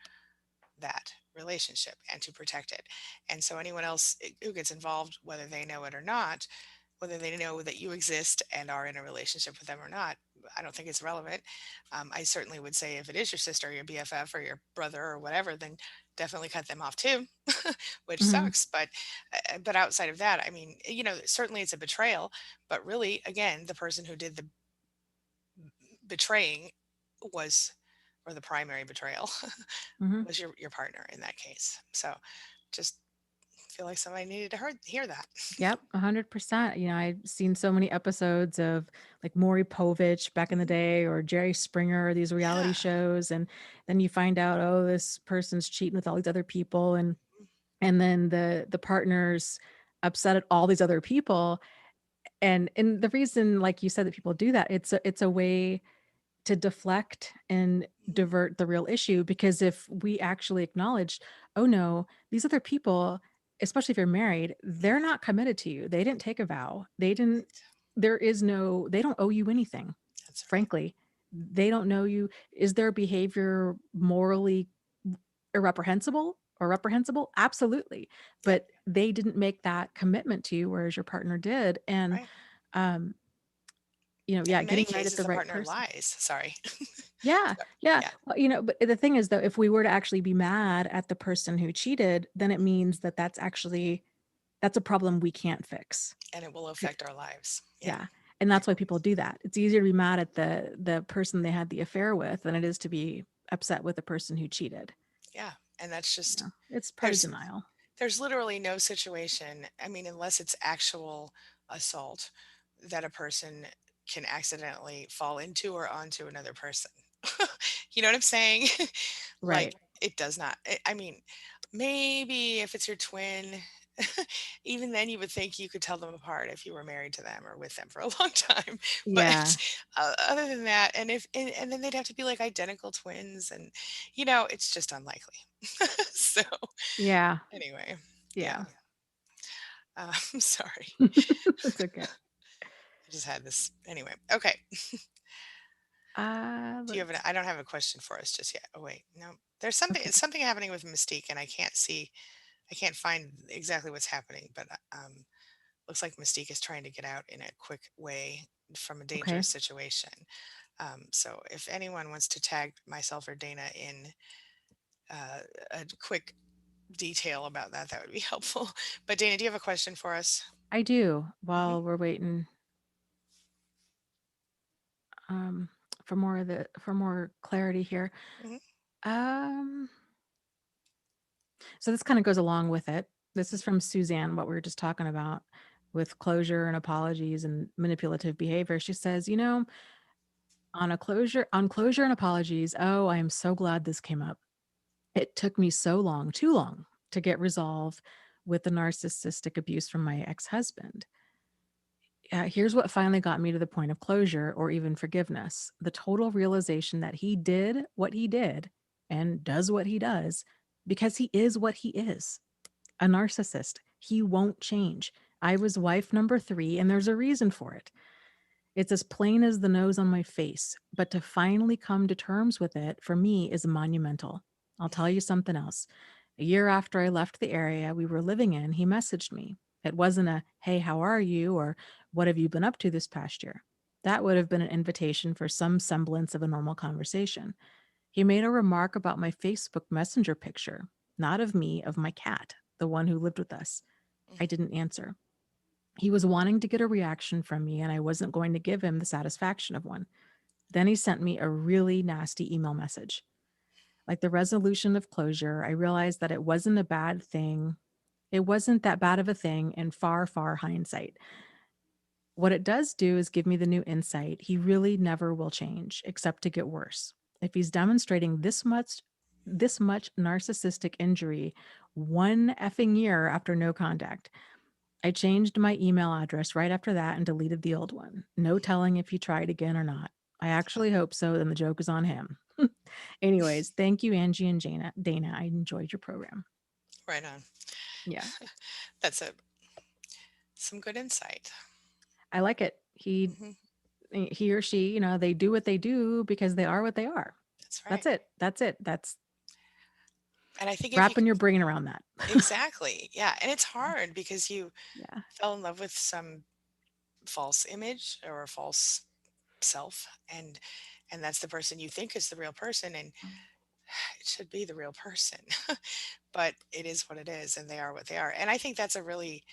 Speaker 2: that relationship and to protect it. And so anyone else who gets involved, whether they know it or not, whether they know that you exist and are in a relationship with them or not, I don't think it's relevant. I certainly would say if it is your sister, or your BFF, or your brother, or whatever, then definitely cut them off too, which
Speaker 1: Hmm.
Speaker 2: sucks. But outside of that, I mean, certainly it's a betrayal, but really, again, the person who did the betraying was, or the primary betrayal
Speaker 1: Hmm.
Speaker 2: was your partner in that case. So just feel like somebody needed to hear that.
Speaker 1: Yep, 100%. I've seen so many episodes of like Maury Povich back in the
Speaker 2: Mhm.
Speaker 1: day or Jerry Springer, these reality
Speaker 2: Yeah.
Speaker 1: shows. And then you find out, oh, this person's cheating with all these other people. And then the partner's upset at all these other people. And the reason, like you said, that people do that, it's a way to deflect and
Speaker 2: Mhm.
Speaker 1: divert the real issue, because if we actually acknowledged, "Oh, no, these other people," especially if you're married, "they're not committed to you. They didn't take a vow. They didn't
Speaker 2: Right.
Speaker 1: they don't owe you anything,
Speaker 2: That's right.
Speaker 1: frankly. They don't know you." Is their behavior morally irreprehensible or reprehensible? Absolutely.
Speaker 2: Yep.
Speaker 1: But they didn't make that commitment to you, whereas your partner did. And,
Speaker 2: Right.
Speaker 1: um,
Speaker 2: And
Speaker 1: yeah,
Speaker 2: in many
Speaker 1: getting right at
Speaker 2: cases,
Speaker 1: the
Speaker 2: the
Speaker 1: right
Speaker 2: partner
Speaker 1: person.
Speaker 2: lies. Sorry.
Speaker 1: Yeah,
Speaker 2: So,
Speaker 1: yeah.
Speaker 2: yeah.
Speaker 1: Well, but the thing is, though, if we were to actually be mad at the person who cheated, then it means that that's a problem we can't fix.
Speaker 2: And it will
Speaker 1: C
Speaker 2: affect our lives. Yeah.
Speaker 1: Yeah, and
Speaker 2: It
Speaker 1: that's why
Speaker 2: will.
Speaker 1: people do that. It's easier to be mad at the person they had the affair with than it is to be upset with the person who cheated.
Speaker 2: Yeah. And that's just,
Speaker 1: It's part of
Speaker 2: there's
Speaker 1: denial.
Speaker 2: There's literally no situation, I mean, unless it's actual assault, that a person can accidentally fall into or onto another person. You know what I'm saying? Like,
Speaker 1: Right.
Speaker 2: it does not. I mean, maybe if it's your twin, even then you would think you could tell them apart if you were married to them or with them for a long time.
Speaker 1: Yeah.
Speaker 2: But other than that, and then they'd have to be like identical twins, and it's just unlikely. So
Speaker 1: Yeah.
Speaker 2: anyway,
Speaker 1: Yeah.
Speaker 2: yeah. I'm sorry.
Speaker 1: It's okay.
Speaker 2: I just had this. Anyway, okay. Do you have an?
Speaker 1: Let's
Speaker 2: I don't have a question for us just yet. Oh wait, no. There's something.
Speaker 1: Okay.
Speaker 2: It's something happening with Mystique, and I can't see. I can't find exactly what's happening, but looks like Mystique is trying to get out in a quick way from a
Speaker 1: Okay.
Speaker 2: dangerous situation. So if anyone wants to tag myself or Dana in uh, a quick detail about that, that would be helpful. But Dana, do you have a question for us?
Speaker 1: I do,
Speaker 2: Hmm.
Speaker 1: while we're waiting, um, for more clarity here.
Speaker 2: Hmm.
Speaker 1: Um, so this kinda goes along with it. This is from Suzanne, what we were just talking about with closure and apologies and manipulative behavior. She says, on closure and apologies, oh, I am so glad this came up. It took me so long, too long, to get resolved with the narcissistic abuse from my ex-husband. Here's what finally got me to the point of closure or even forgiveness: the total realization that he did what he did and does what he does because he is what he is, a narcissist. He won't change. I was wife number 3, and there's a reason for it. It's as plain as the nose on my face, but to finally come to terms with it for me is monumental. I'll tell you something else. A year after I left the area we were living in, he messaged me. It wasn't a, "Hey, how are you?" or "What have you been up to this past year?" That would have been an invitation for some semblance of a normal conversation. He made a remark about my Facebook Messenger picture, not of me, of my cat, the one who lived with us. I
Speaker 2: Hmm.
Speaker 1: didn't answer. He was wanting to get a reaction from me, and I wasn't going to give him the satisfaction of one. Then he sent me a really nasty email message. Like the resolution of closure, I realized that it wasn't a bad thing. It wasn't that bad of a thing in far, far hindsight. What it does do is give me the new insight. He really never will change except to get worse. If he's demonstrating this much narcissistic injury one effing year after no contact. I changed my email address right after that and deleted the old one. No telling if he tried again or not. I actually hope so, then the joke is on him. Anyways, thank you, Angie and Dana. I enjoyed your program.
Speaker 2: Right on.
Speaker 1: Yeah,
Speaker 2: That's some good insight.
Speaker 1: I like it.
Speaker 2: Hmm.
Speaker 1: He or she, they do what they do because they are what they are.
Speaker 2: That's right.
Speaker 1: That's it. That's it. That's
Speaker 2: And I think if you
Speaker 1: wrapping
Speaker 2: can,
Speaker 1: your brain around that.
Speaker 2: exactly, yeah, and it's hard because you
Speaker 1: Yeah.
Speaker 2: fell in love with some false image or a false self, and that's the person you think is the real person, and it should be the real person. But it is what it is, and they are what they are. And I think that's a really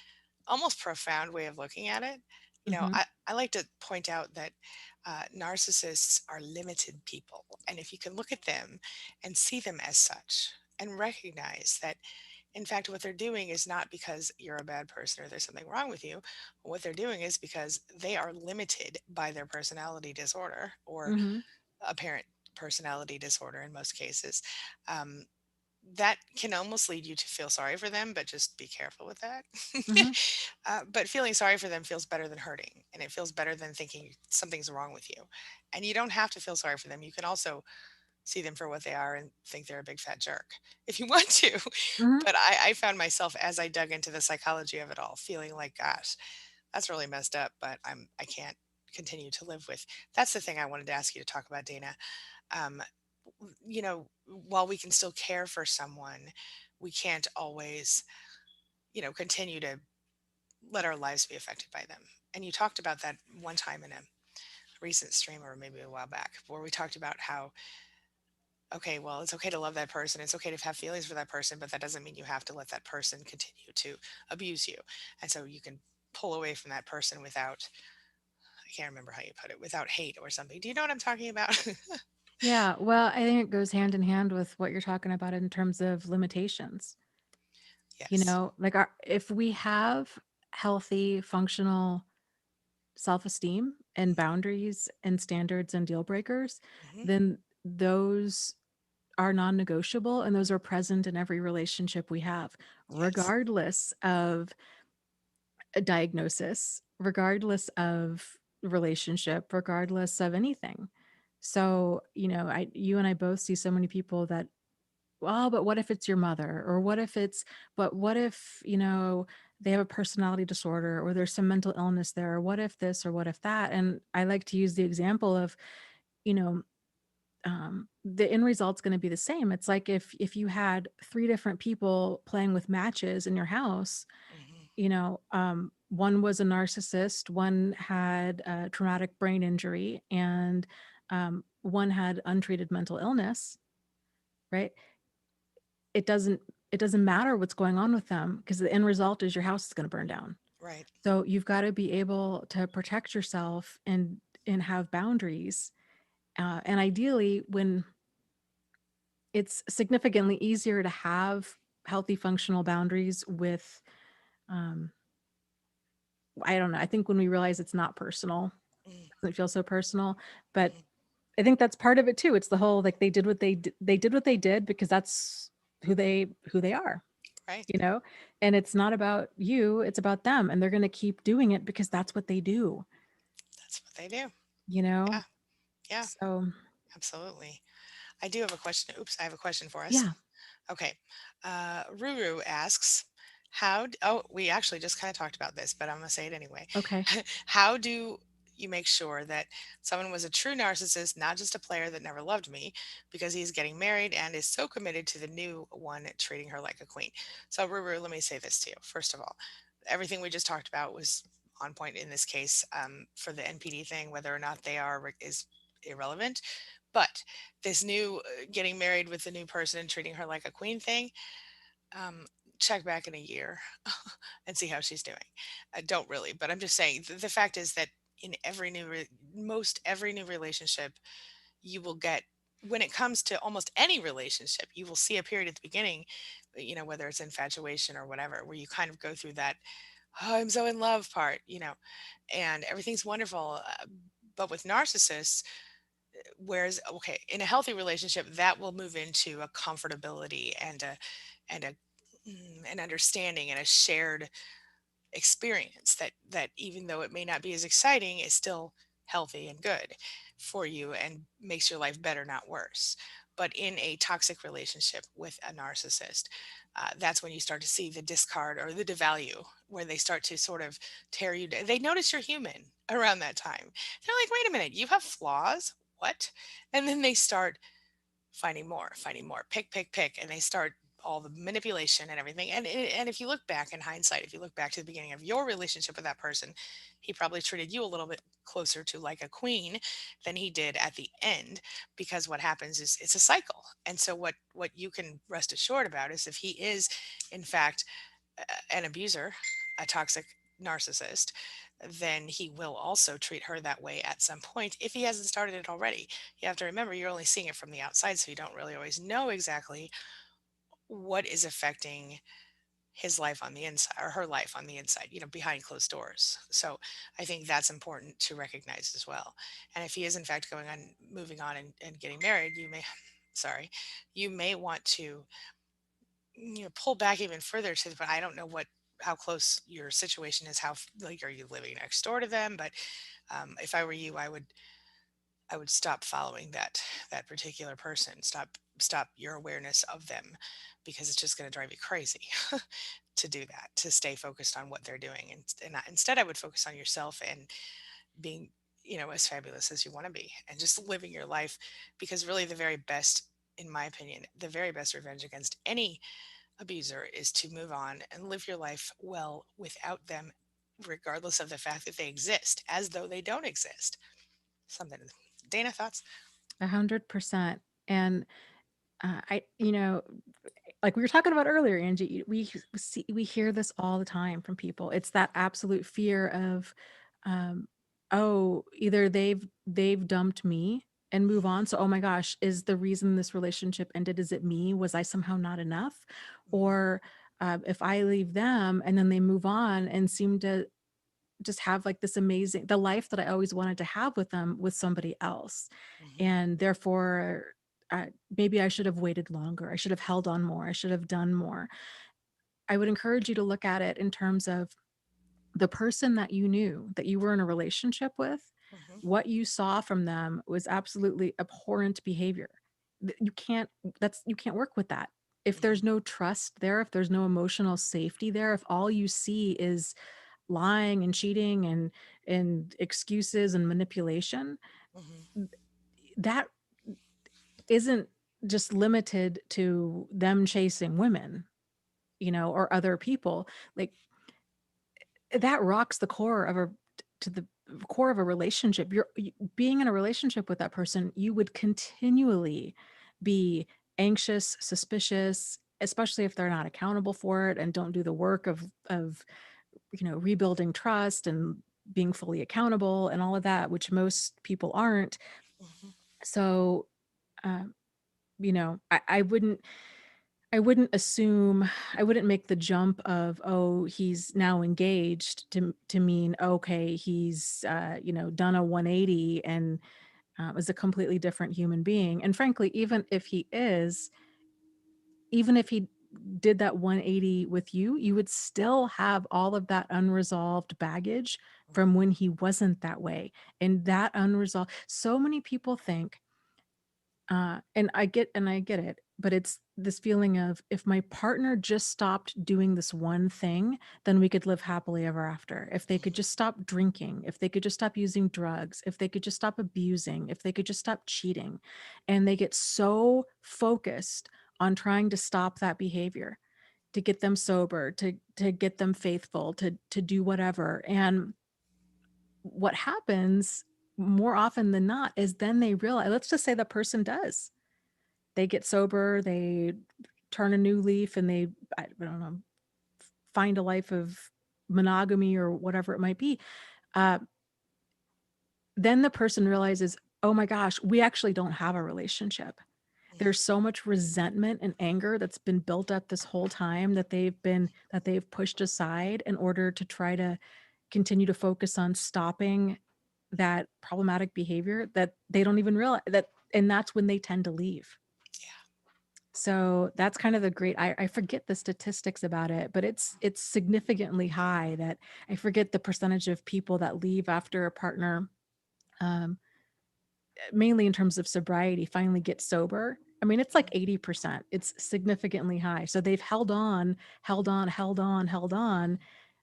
Speaker 2: almost profound way of looking at it.
Speaker 1: Hmm.
Speaker 2: I like to point out that narcissists are limited people. And if you can look at them and see them as such and recognize that, in fact, what they're doing is not because you're a bad person or there's something wrong with you. What they're doing is because they are limited by their personality disorder or
Speaker 1: Hmm.
Speaker 2: apparent personality disorder in most cases. Um, that can almost lead you to feel sorry for them, but just be careful with that.
Speaker 1: Hmm.
Speaker 2: But feeling sorry for them feels better than hurting, and it feels better than thinking something's wrong with you. And you don't have to feel sorry for them. You can also see them for what they are and think they're a big fat jerk if you want to.
Speaker 1: Mhm.
Speaker 2: But I found myself as I dug into the psychology of it all, feeling like, gosh, that's really messed up, but I can't continue to live with. That's the thing I wanted to ask you to talk about, Dana. Um, while we can still care for someone, we can't always, continue to let our lives be affected by them. And you talked about that one time in a recent stream or maybe a while back where we talked about how, okay, well, it's okay to love that person. It's okay to have feelings for that person, but that doesn't mean you have to let that person continue to abuse you. And so you can pull away from that person without, I can't remember how you put it, without hate or something. Do you know what I'm talking about?
Speaker 1: Yeah, well, I think it goes hand in hand with what you're talking about in terms of limitations.
Speaker 2: Yes.
Speaker 1: Like if we have healthy, functional self-esteem and boundaries and standards and deal breakers,
Speaker 2: Hmm.
Speaker 1: then those are non-negotiable and those are present in every relationship we have,
Speaker 2: Yes.
Speaker 1: regardless of a diagnosis, regardless of relationship, regardless of anything. So, you and I both see so many people that, well, but what if it's your mother? Or what if, they have a personality disorder or there's some mental illness there? Or what if this or what if that? And I like to use the example of, you know, the end result's going to be the same. It's like if you had three different people playing with matches in your house,
Speaker 2: Hmm.
Speaker 1: one was a narcissist, one had a traumatic brain injury, and one had untreated mental illness, right? It doesn't matter what's going on with them because the end result is your house is going to burn down.
Speaker 2: Right.
Speaker 1: So you've got to be able to protect yourself and have boundaries. And ideally, when it's significantly easier to have healthy, functional boundaries with, um, I don't know. I think when we realize it's not personal,
Speaker 2: Mm-hmm.
Speaker 1: it doesn't feel so personal. But
Speaker 2: Mm-hmm.
Speaker 1: I think that's part of it too. It's the whole like they did what they did because that's who they are,
Speaker 2: Right.
Speaker 1: you know? And it's not about you, it's about them. And they're gonna keep doing it because that's what they do,
Speaker 2: That's what they do.
Speaker 1: you know?
Speaker 2: Yeah. Yeah.
Speaker 1: So
Speaker 2: Absolutely. I do have a question. Oops, I have a question for us.
Speaker 1: yeah.
Speaker 2: Okay. Ruru asks, we actually just kind of talked about this, but I'm going to say it anyway.
Speaker 1: Okay.
Speaker 2: How do you make sure that someone was a true narcissist, not just a player that never loved me, because he's getting married and is so committed to the new one, treating her like a queen? So, Ruru, let me say this to you. First of all, everything we just talked about was on point in this case. For the NPD thing, whether or not they are is irrelevant. But this new getting married with the new person and treating her like a queen thing, um, check back in a year and see how she's doing. I don't really, but I'm just saying the fact is that in most every new relationship, you will get, when it comes to almost any relationship, you will see a period at the beginning, whether it's infatuation or whatever, where you kind of go through that, oh, I'm so in love part, and everything's wonderful. But with narcissists, whereas okay, in a healthy relationship that will move into a comfortability and an understanding and a shared experience that even though it may not be as exciting is still healthy and good for you and makes your life better, not worse. But in a toxic relationship with a narcissist, that's when you start to see the discard or the devalue, where they start to sort of tear you down. They notice you're human around that time. They're like, wait a minute, you have flaws, what? And then they start finding more, pick, pick, pick, and they start all the manipulation and everything. And if you look back in hindsight, if you look back to the beginning of your relationship with that person, he probably treated you a little bit closer to like a queen than he did at the end, because what happens is it's a cycle. And so what you can rest assured about is if he is in fact an abuser, a toxic narcissist, then he will also treat her that way at some point if he hasn't started it already. You have to remember you're only seeing it from the outside, so you don't really always know exactly what is affecting his life on the inside or her life on the inside, behind closed doors. So I think that's important to recognize as well. And if he is in fact moving on and getting married, sorry, you may want to pull back even further to the point. I don't know how close your situation is, like, are you living next door to them? But if I were you, I would stop following that particular person. Stop your awareness of them, because it's just going to drive you crazy to do that. To stay focused on what they're doing, instead, I would focus on yourself and being, as fabulous as you want to be, and just living your life. Because really, the very best, in my opinion, the very best revenge against any abuser is to move on and live your life well without them, regardless of the fact that they exist, as though they don't exist. Something. Dana, thoughts?
Speaker 1: 100%. And like we were talking about earlier, Angie, we hear this all the time from people. It's that absolute fear of, um, oh, either they've dumped me and move on. So, oh my gosh, is the reason this relationship ended? Is it me? Was I somehow not enough?
Speaker 2: Mhm,
Speaker 1: Or if I leave them and then they move on and seem to just have like this amazing the life that I always wanted to have with them with somebody else.
Speaker 2: mhm,
Speaker 1: And therefore, maybe I should have waited longer. I should have held on more. I should have done more. I would encourage you to look at it in terms of the person that you knew that you were in a relationship with.
Speaker 2: mhm,
Speaker 1: What you saw from them was absolutely abhorrent behavior. You can't, you can't work with that. If
Speaker 2: mhm,
Speaker 1: there's no trust there, if there's no emotional safety there, if all you see is lying and cheating and excuses and manipulation,
Speaker 2: mhm,
Speaker 1: that isn't just limited to them chasing women, or other people. Like, that rocks the core of a to the core of a relationship. Being in a relationship with that person, you would continually be anxious, suspicious, especially if they're not accountable for it and don't do the work of rebuilding trust and being fully accountable and all of that, which most people aren't.
Speaker 2: mhm.
Speaker 1: So, um, I wouldn't assume, I wouldn't make the jump of, oh, he's now engaged to mean, okay, he's, done a 180 and is a completely different human being. And frankly, even if he did that 180 with you, you would still have all of that unresolved baggage from when he wasn't that way. And that unresolved, so many people think, and I get it, but it's this feeling of, if my partner just stopped doing this one thing, then we could live happily ever after. If they could just stop drinking, if they could just stop using drugs, if they could just stop abusing, if they could just stop cheating. And they get so focused on trying to stop that behavior, to get them sober, to get them faithful, to do whatever. And what happens more often than not is then they realize, let's just say the person does, they get sober, they turn a new leaf, and I don't know, find a life of monogamy or whatever it might be. Uh, then the person realizes, oh my gosh, we actually don't have a relationship. There's so much resentment and anger that's been built up this whole time that they've pushed aside in order to try to continue to focus on stopping that problematic behavior, that they don't even realize that, and that's when they tend to leave.
Speaker 2: Yeah.
Speaker 1: So that's kind of the great, I forget the statistics about it, but it's significantly high. That I forget the percentage of people that leave after a partner, um, mainly in terms of sobriety, finally get sober. I mean, it's like 80%. It's significantly high. So they've held on, held on, held on, held on.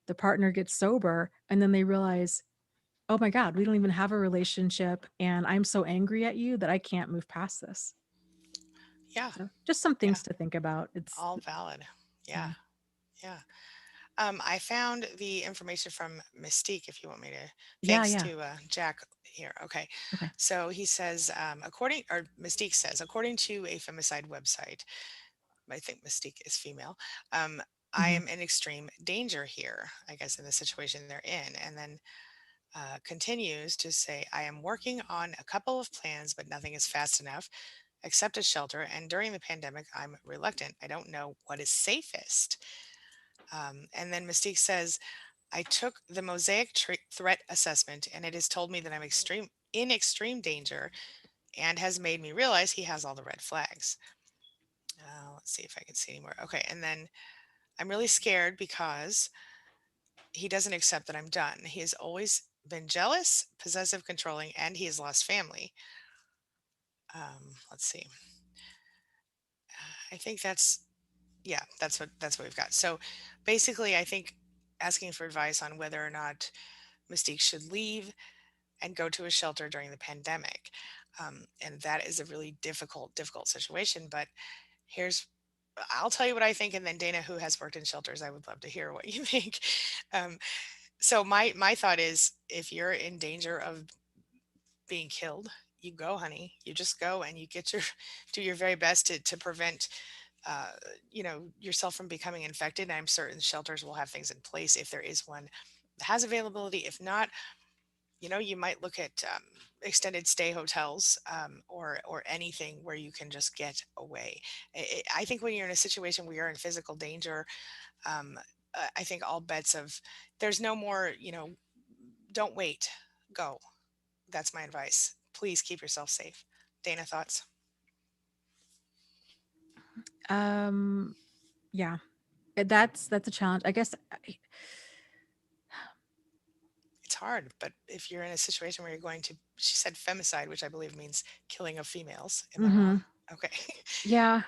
Speaker 1: The partner gets sober, and then they realize, oh my God, we don't even have a relationship. And I'm so angry at you that I can't move past this.
Speaker 2: Yeah.
Speaker 1: So just some
Speaker 2: Yeah.
Speaker 1: things to think about. It's,
Speaker 2: All valid. Yeah.
Speaker 1: yeah.
Speaker 2: Yeah. I found the information from Mystique, if you want me to.
Speaker 1: Yeah.
Speaker 2: Thanks
Speaker 1: Yeah.
Speaker 2: to Jack here. Okay.
Speaker 1: Okay.
Speaker 2: So he says, Mystique says, according to a femicide website, I think Mystique is female, um, I
Speaker 1: Mhm.
Speaker 2: am in extreme danger here, I guess, in the situation they're in. And then continues to say, I am working on a couple of plans, but nothing is fast enough except a shelter. And during the pandemic, I'm reluctant. I don't know what is safest. And then Mystique says, I took the threat assessment, and it has told me that I'm in extreme danger, and has made me realize he has all the red flags. Let's see if I can see any more. Okay, and then I'm really scared because he doesn't accept that I'm done. He has always been jealous, possessive, controlling, and he has lost family. Let's see. I think yeah, that's what we've got. So basically, I think asking for advice on whether or not Mystique should leave and go to a shelter during the pandemic. And that is a really difficult situation. But here's I'll tell you what I think, and then Dana, who has worked in shelters, I would love to hear what you think. Um, so my thought is, if you're in danger of being killed, you go, honey. You just go and you get your do your very best to prevent uh, yourself from becoming infected. And I'm certain shelters will have things in place if there is one that has availability. If not, you might look at extended stay hotels, or anything where you can just get away. I think when you're in a situation where you're in physical danger, um, I think all bets of there's no more. Don't wait, go. That's my advice. Please keep yourself safe. Dana, thoughts?
Speaker 1: Um, yeah, that's a challenge. I guess.
Speaker 2: It's hard, but if you're in a situation where you're going to, she said femicide, which I believe means killing of females. Am I
Speaker 1: Hmm.
Speaker 2: wrong? Okay.
Speaker 1: Yeah.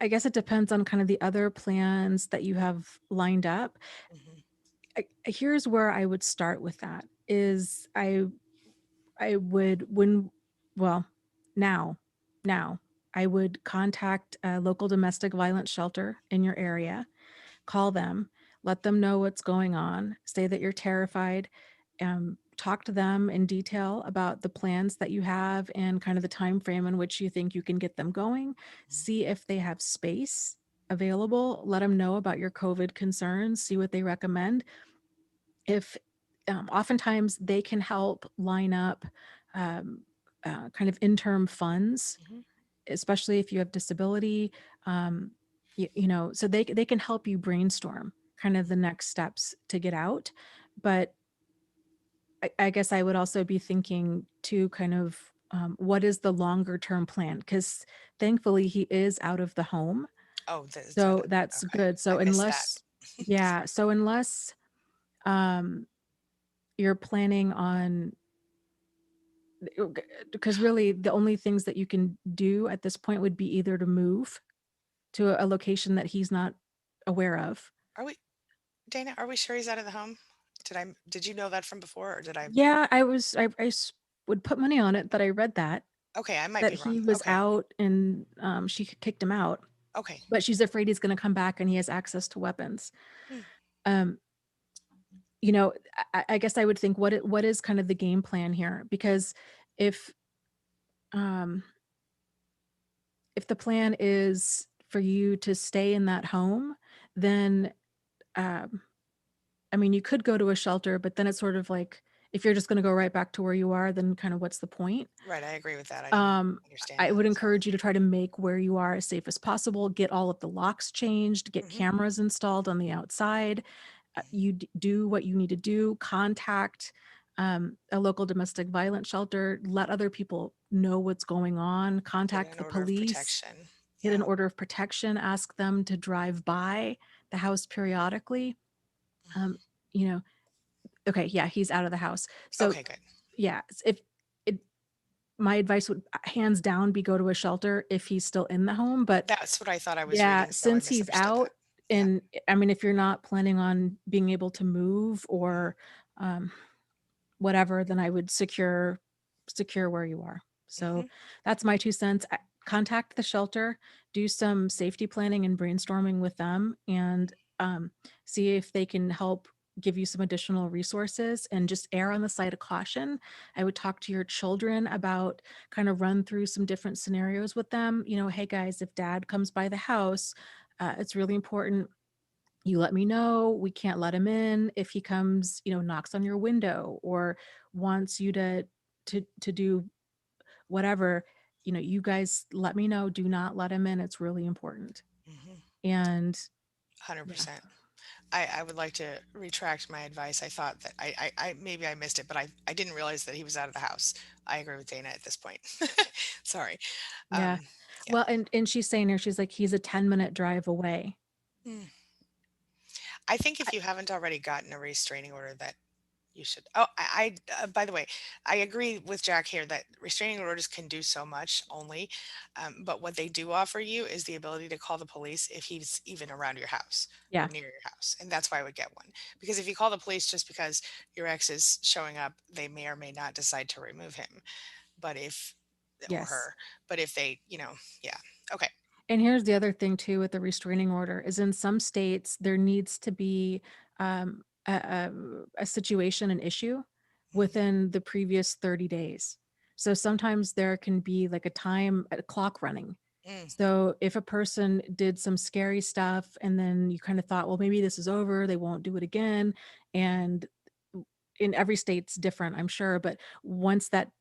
Speaker 1: I guess it depends on kind of the other plans that you have lined up.
Speaker 2: Hmm.
Speaker 1: Here's where I would start with that is I would when well now now I would contact a local domestic violence shelter in your area, call them, let them know what's going on, say that you're terrified, talk to them in detail about the plans that you have and kind of the time frame in which you think you can get them going. See if they have space available. Let them know about your COVID concerns. See what they recommend. If oftentimes they can help line up um, kind of interim funds,
Speaker 2: Hmm.
Speaker 1: especially if you have disability. um, so they can help you brainstorm kind of the next steps to get out. But I guess I would also be thinking too, kind of what is the longer term plan, because thankfully he is out of the home,
Speaker 2: Oh,
Speaker 1: so that's
Speaker 2: okay.
Speaker 1: good.
Speaker 2: I
Speaker 1: So
Speaker 2: missed that.
Speaker 1: unless, yeah, so unless um, you're planning on, because really the only things that you can do at this point would be either to move to a location that he's not aware of.
Speaker 2: Are we, Dana, are we sure he's out of the home? Did you know that from before, or did I?
Speaker 1: Yeah, would put money on it that I read
Speaker 2: Okay, I might
Speaker 1: that
Speaker 2: be wrong.
Speaker 1: he was
Speaker 2: Okay.
Speaker 1: out and she kicked him out,
Speaker 2: Okay.
Speaker 1: but she's afraid he's going to come back and he has access to weapons.
Speaker 2: Hmm.
Speaker 1: Um, you know, I guess I would think what is kind of the game plan here? Because if um, if the plan is for you to stay in that home, then um, I mean, you could go to a shelter, but then it's sort of like if you're just going to go right back to where you are, then kind of what's the point?
Speaker 2: Right, I agree with that. I didn't
Speaker 1: Um,
Speaker 2: understand
Speaker 1: I
Speaker 2: that.
Speaker 1: would
Speaker 2: Sorry.
Speaker 1: encourage you to try to make where you are as safe as possible, get all of the locks changed, get
Speaker 2: Hmm.
Speaker 1: cameras installed on the outside. Do what you need to do, contact a local domestic violence shelter, let other people know what's going on,
Speaker 2: Get
Speaker 1: contact
Speaker 2: an
Speaker 1: the
Speaker 2: order of
Speaker 1: police,
Speaker 2: protection.
Speaker 1: get
Speaker 2: Yeah.
Speaker 1: an order of protection, ask them to drive by the house periodically. Um,
Speaker 2: Hmm.
Speaker 1: you know, okay, yeah, he's out of the house. So
Speaker 2: Okay, good.
Speaker 1: yeah, if it, my advice would hands down be go to a shelter if he's still in the home. But
Speaker 2: That's what I thought I was
Speaker 1: yeah,
Speaker 2: reading, so I
Speaker 1: since he's
Speaker 2: misunderstood that.
Speaker 1: out,
Speaker 2: Yeah.
Speaker 1: and I mean, if you're not planning on being able to move
Speaker 2: Mhm.
Speaker 1: or um, whatever, then I would secure where you are. So
Speaker 2: Mhm.
Speaker 1: that's my 2 cents. Contact the shelter, do some safety planning and brainstorming with them, and see if they can help give you some additional resources, and just err on the side of caution. I would talk to your children about, kind of run through some different scenarios with them. Hey guys, if dad comes by the house, it's really important you let me know. We can't let him in. If he comes, knocks on your window or wants you to do whatever, you guys let me know. Do not let him in. It's really important.
Speaker 2: Mhm.
Speaker 1: And yeah.
Speaker 2: 100%. I would like to retract my advice. I thought that I maybe I missed it, but I didn't realize that he was out of the house. I agree with Dana at this point. Sorry.
Speaker 1: Yeah.
Speaker 2: Yeah.
Speaker 1: Well, and she's saying here, she's like, he's a 10-minute drive away.
Speaker 2: Mm. I think
Speaker 1: I
Speaker 2: if you haven't already gotten a restraining order, that you should. Oh, by the way, I agree with Jack here that restraining orders can do so much only, but what they do offer you is the ability to call the police if he's even around your house or
Speaker 1: yeah,
Speaker 2: near your house, and that's why I would get one. Because if you call the police just because your ex is showing up, they may or may not decide to remove him. But if or
Speaker 1: yes.
Speaker 2: her, but if they, yeah, okay.
Speaker 1: And here's the other thing too with the restraining order is in some states there needs to be a situation, an issue
Speaker 2: Hmm.
Speaker 1: within the previous 30 days. So sometimes there can be like a clock running.
Speaker 2: Mm,
Speaker 1: So if a person did some scary stuff and then you kind of thought, well, maybe this is over, they won't do it again. And in every state's different, I'm sure, but once that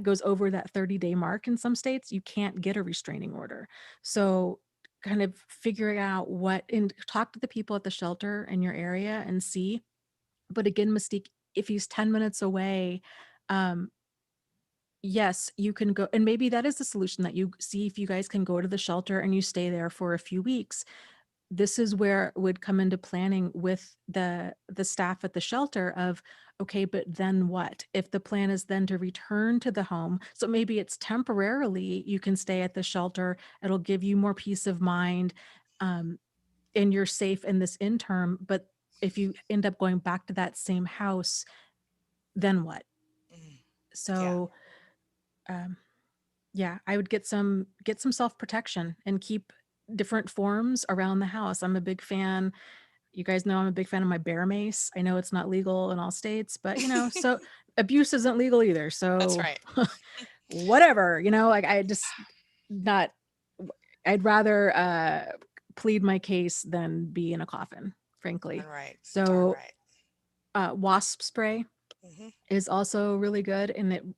Speaker 1: goes over that 30-day mark in some states, you can't get a restraining order. So kind of figuring out what and talk to the people at the shelter in your area and see. But again, Mystique, if he's 10 minutes away, um, yes, you can go, and maybe that is the solution that you see if you guys can go to the shelter and you stay there for a few weeks. This is where it would come into planning with the staff at the shelter of, okay, but then what if the plan is then to return to the home? So maybe it's temporarily you can stay at the shelter, it'll give you more peace of mind, um, and you're safe in this interim. But if you end up going back to that same house, then what?
Speaker 2: mm, yeah,
Speaker 1: So um, yeah, I would get some self-protection and keep different forms around the house. I'm a big fan. You guys know I'm a big fan of my bear mace. I know it's not legal in all states, but so abuse isn't legal either.
Speaker 2: that's
Speaker 1: So
Speaker 2: right.
Speaker 1: whatever, like I just not I'd rather plead my case than be in a coffin,
Speaker 2: Darn
Speaker 1: frankly.
Speaker 2: right. Darn
Speaker 1: So
Speaker 2: right.
Speaker 1: wasp spray
Speaker 2: Hmm.
Speaker 1: is also really good, and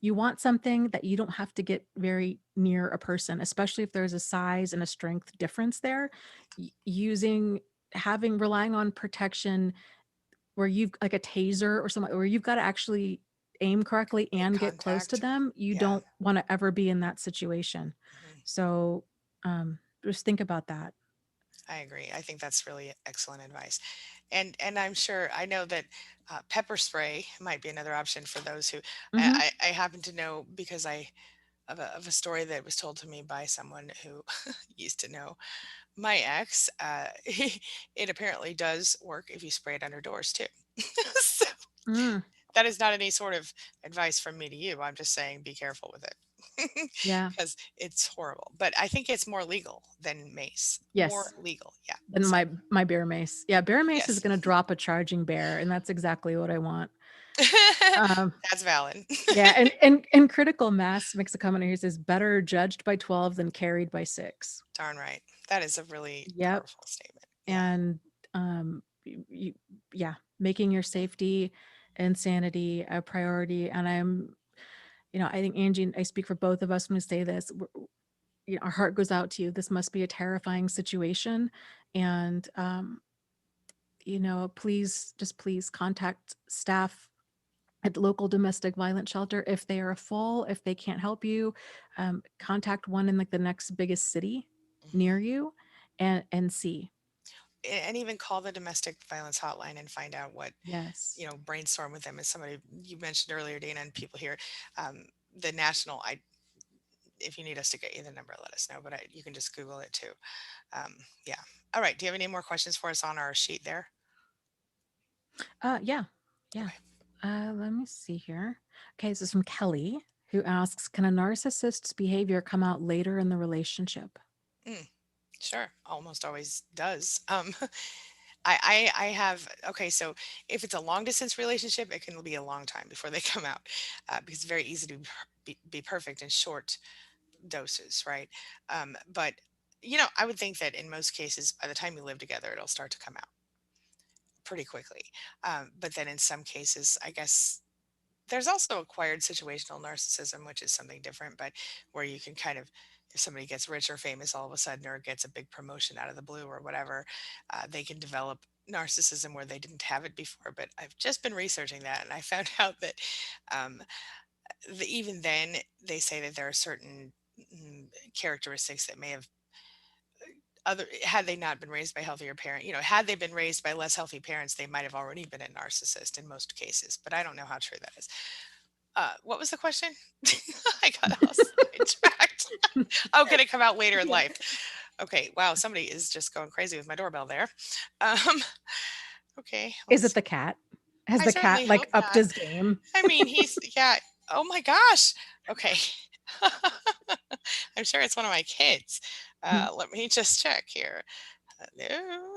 Speaker 1: you want something that you don't have to get very near a person, especially if there's a size and a strength difference there. Using having relying on protection where you've like a taser or something where you've got to actually aim correctly
Speaker 2: Make
Speaker 1: and get close to
Speaker 2: contact.
Speaker 1: them, you
Speaker 2: Yeah.
Speaker 1: don't want to ever be in that situation.
Speaker 2: Mhm.
Speaker 1: So just think about that.
Speaker 2: I agree. I think that's really excellent advice. And I'm sure I know that pepper spray might be another option for those who
Speaker 1: Hmm.
Speaker 2: I happen to know because I of a story that was told to me by someone who used to know my ex. It apparently does work if you spray it under doors too. So
Speaker 1: Mm,
Speaker 2: that is not any sort of advice from me to you. I'm just saying be careful with it
Speaker 1: yeah.
Speaker 2: because it's horrible. But I think it's more legal than mace. More
Speaker 1: Yes.
Speaker 2: legal. Yeah.
Speaker 1: And
Speaker 2: So,
Speaker 1: my bear mace. Yeah, bear mace is
Speaker 2: yes.
Speaker 1: gonna drop a charging bear, and that's exactly what I want. Um,
Speaker 2: That's valid.
Speaker 1: yeah, and critical mass makes a comment here. He says, "Better judged by 12 than carried by 6."
Speaker 2: Darn right. That is a really
Speaker 1: Yep,
Speaker 2: powerful statement. Yeah.
Speaker 1: and, yeah, making your safety and sanity a priority, and I think Angie and I speak for both of us when we say this, our heart goes out to you. This must be a terrifying situation, and, please contact staff at the local domestic violence shelter if they are full, if they can't help you, contact one in like the next biggest city
Speaker 2: Mhm.
Speaker 1: near you and see.
Speaker 2: And even call the domestic violence hotline and find out what,
Speaker 1: Yes.
Speaker 2: brainstorm with them as somebody you mentioned earlier, Dana, and people here. The national, if you need us to get you the number, let us know, but you can just Google it too. Um, yeah. All right. Do you have any more questions for us on our sheet there?
Speaker 1: Yeah. Yeah.
Speaker 2: Okay.
Speaker 1: Let me see here. Okay, this is from Kelly, who asks, can a narcissist's behavior come out later in the relationship?
Speaker 2: Mm, sure. Almost always does. I have, okay, so if it's a long distance relationship, it can be a long time before they come out because it's very easy to be perfect in short doses, right? But, I would think that in most cases, by the time you live together, it'll start to come out pretty quickly. But then in some cases, I guess there's also acquired situational narcissism, which is something different, but where you can kind of, if somebody gets rich or famous all of a sudden or gets a big promotion out of the blue or whatever, they can develop narcissism where they didn't have it before. But I've just been researching that and I found out that um, even then they say that there are certain characteristics that may have other had they not been raised by healthier parent, had they been raised by less healthy parents, they might have already been a narcissist in most cases, but I don't know how true that is. What was the question? I got all sidetracked. Oh, can it come out later in
Speaker 1: Yeah.
Speaker 2: life? Okay, wow, somebody is just going crazy with my doorbell there. Um, okay,
Speaker 1: Is
Speaker 2: let's
Speaker 1: it the
Speaker 2: see.
Speaker 1: cat? Has
Speaker 2: I
Speaker 1: the cat
Speaker 2: certainly
Speaker 1: like
Speaker 2: hope
Speaker 1: upped
Speaker 2: not.
Speaker 1: his game?
Speaker 2: I mean, yeah. Oh my gosh. Okay. I'm sure it's one of my kids. Let me just check here. Hello.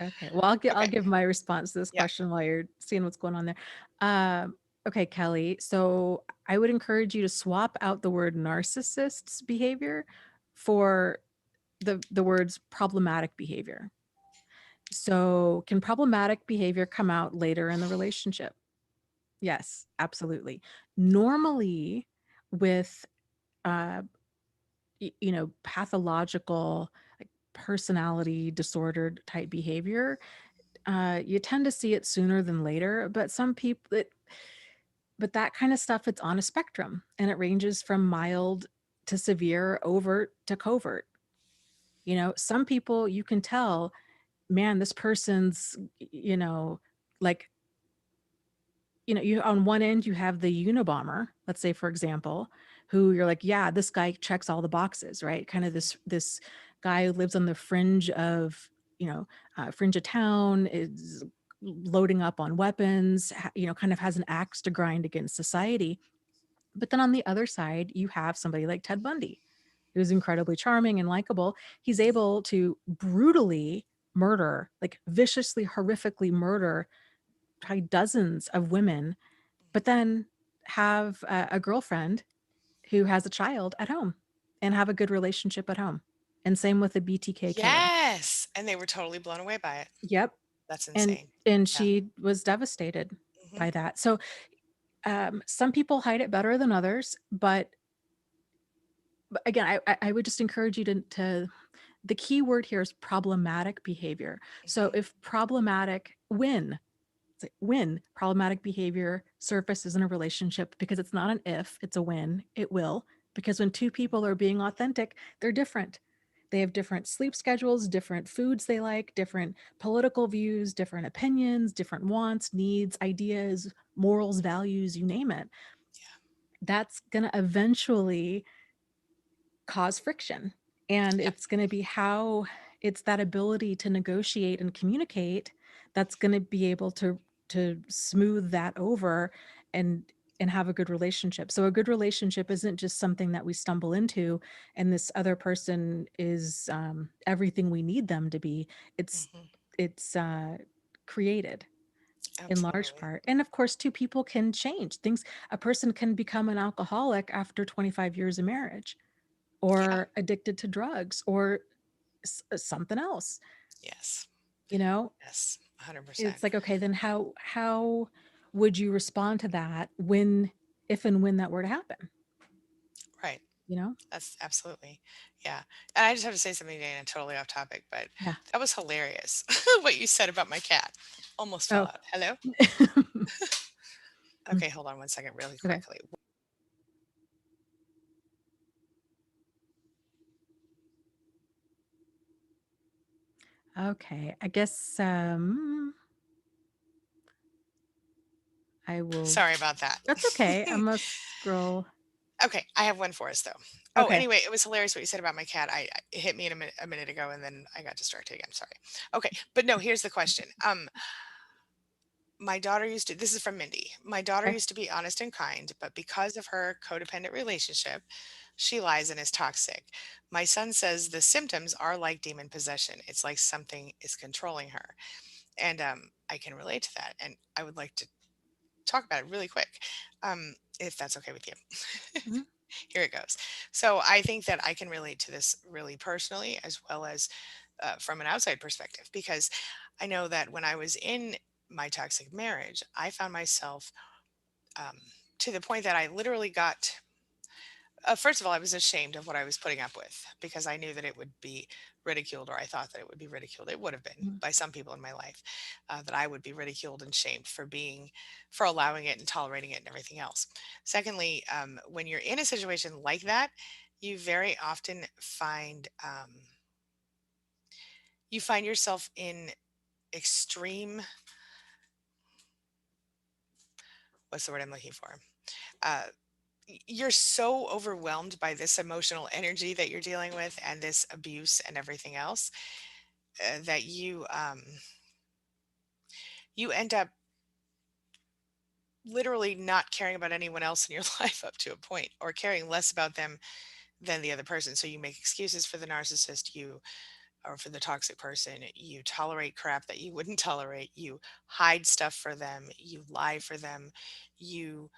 Speaker 1: Okay. Well, I'll
Speaker 2: Okay.
Speaker 1: give my response to this
Speaker 2: Yeah.
Speaker 1: question while you're seeing what's going on there. Okay, Kelly. So I would encourage you to swap out the word narcissist's behavior for the words problematic behavior. So can problematic behavior come out later in the relationship? Yes, absolutely. Normally with uh pathological, like, personality disordered type behavior, you tend to see it sooner than later, but that kind of stuff, it's on a spectrum and it ranges from mild to severe, overt to covert. Some people you can tell, man, this person's, like, you on one end you have the Unabomber, let's say for example, who you're like, yeah, this guy checks all the boxes, right? Kind of
Speaker 2: Mhm.
Speaker 1: this guy who lives on the fringe of, fringe of town, is loading up on weapons, kind of has an axe to grind against society. But then on the other side, you have somebody like Ted Bundy, who's incredibly charming and likable. He's able to brutally murder, like viciously, horrifically murder probably dozens of women, but then have a girlfriend who has a child at home and have a good relationship at home. And same with the BTK killer.
Speaker 2: Yes. And they were totally blown away by it.
Speaker 1: Yep.
Speaker 2: That's
Speaker 1: And
Speaker 2: insane.
Speaker 1: and
Speaker 2: Yeah.
Speaker 1: she was devastated
Speaker 2: Hmm.
Speaker 1: by that. So some people hide it better than others, but again, I would just encourage you to the key word here is problematic behavior. So
Speaker 2: Hmm.
Speaker 1: if problematic, it's like when problematic behavior surfaces in a relationship, because it's not an if, it's a when, it will. Because when two people are being authentic, they're different. They have different sleep schedules, different foods they like, different political views, different opinions, different wants, needs, ideas, morals, values, you name it. That's going to eventually cause friction. And
Speaker 2: Yeah.
Speaker 1: it's going to be how it's that ability to negotiate and communicate that's going to be able to smooth that over and have a good relationship. So a good relationship isn't just something that we stumble into and this other person is everything we need them to be. It's
Speaker 2: Hmm.
Speaker 1: it's created in large
Speaker 2: Absolutely.
Speaker 1: part. And of course, two people can change things. A person can become an alcoholic after 25 years of marriage,
Speaker 2: Yeah.
Speaker 1: or addicted to drugs, or something else.
Speaker 2: Yes.
Speaker 1: you know
Speaker 2: Yes.
Speaker 1: it's
Speaker 2: 100%.
Speaker 1: like, okay, then how would you respond to that when, if and when that were to happen
Speaker 2: Right.
Speaker 1: you know
Speaker 2: That's absolutely. Yeah. And I just have to say something, Dana, totally off topic, but
Speaker 1: yeah.
Speaker 2: that was hilarious what you said about my cat. Almost fell
Speaker 1: Oh.
Speaker 2: out. Hello? Okay, hold on one second, really
Speaker 1: Okay.
Speaker 2: quickly.
Speaker 1: Okay, I guess I will.
Speaker 2: Sorry about that.
Speaker 1: That's okay, I must scroll.
Speaker 2: Okay, I have one for us though. Oh,
Speaker 1: Okay.
Speaker 2: anyway, it was hilarious what you said about my cat. It hit me in a minute ago, and then I got distracted again. Sorry. Okay, but no, here's the question. My daughter used to. This is from Mindy. My daughter
Speaker 1: Okay.
Speaker 2: used to be honest and kind, but because of her codependent relationship, she lies and is toxic. My son says the symptoms are like demon possession. It's like something is controlling her, and I can relate to that. And I would like to talk about it really quick, if that's okay with you.
Speaker 1: Mhm.
Speaker 2: Here it goes. So I think that I can relate to this really personally as well as from an outside perspective, because I know that when I was in my toxic marriage, I found myself um, to the point that I literally got. First of all, I was ashamed of what I was putting up with because I knew that it would be ridiculed, or I thought that it would be ridiculed. It would have been
Speaker 1: Mhm.
Speaker 2: by some people in my life, that I would be ridiculed and shamed for allowing it and tolerating it and everything else. Secondly, when you're in a situation like that, you very often find you find yourself in extreme, what's the word I'm looking for? Uh, you're so overwhelmed by this emotional energy that you're dealing with and this abuse and everything else, that you end up literally not caring about anyone else in your life up to a point, or caring less about them than the other person. So you make excuses for the narcissist, you or for the toxic person, you tolerate crap that you wouldn't tolerate, you hide stuff for them, you lie for them, you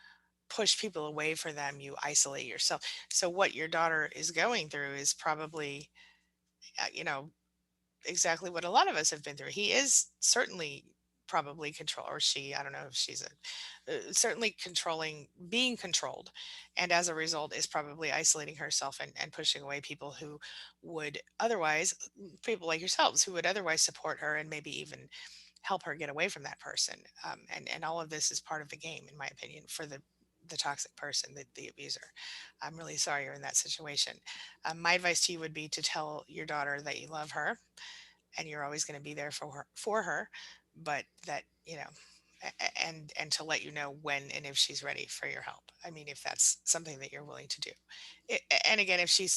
Speaker 2: push people away for them, you isolate yourself. So what your daughter is going through is probably, you know, exactly what a lot of us have been through. He is certainly probably control, or she, I don't know if she's certainly controlling, being controlled. And as a result is probably isolating herself and pushing away people who would otherwise, people like yourselves, who would otherwise support her and maybe even help her get away from that person. And all of this is part of the game, in my opinion, for the toxic person, the abuser. I'm really sorry you're in that situation. My advice to you would be to tell your daughter that you love her and you're always going to be there for her, but that, and to let you know when and if she's ready for your help. I mean, if that's something that you're willing to do. And again, if she,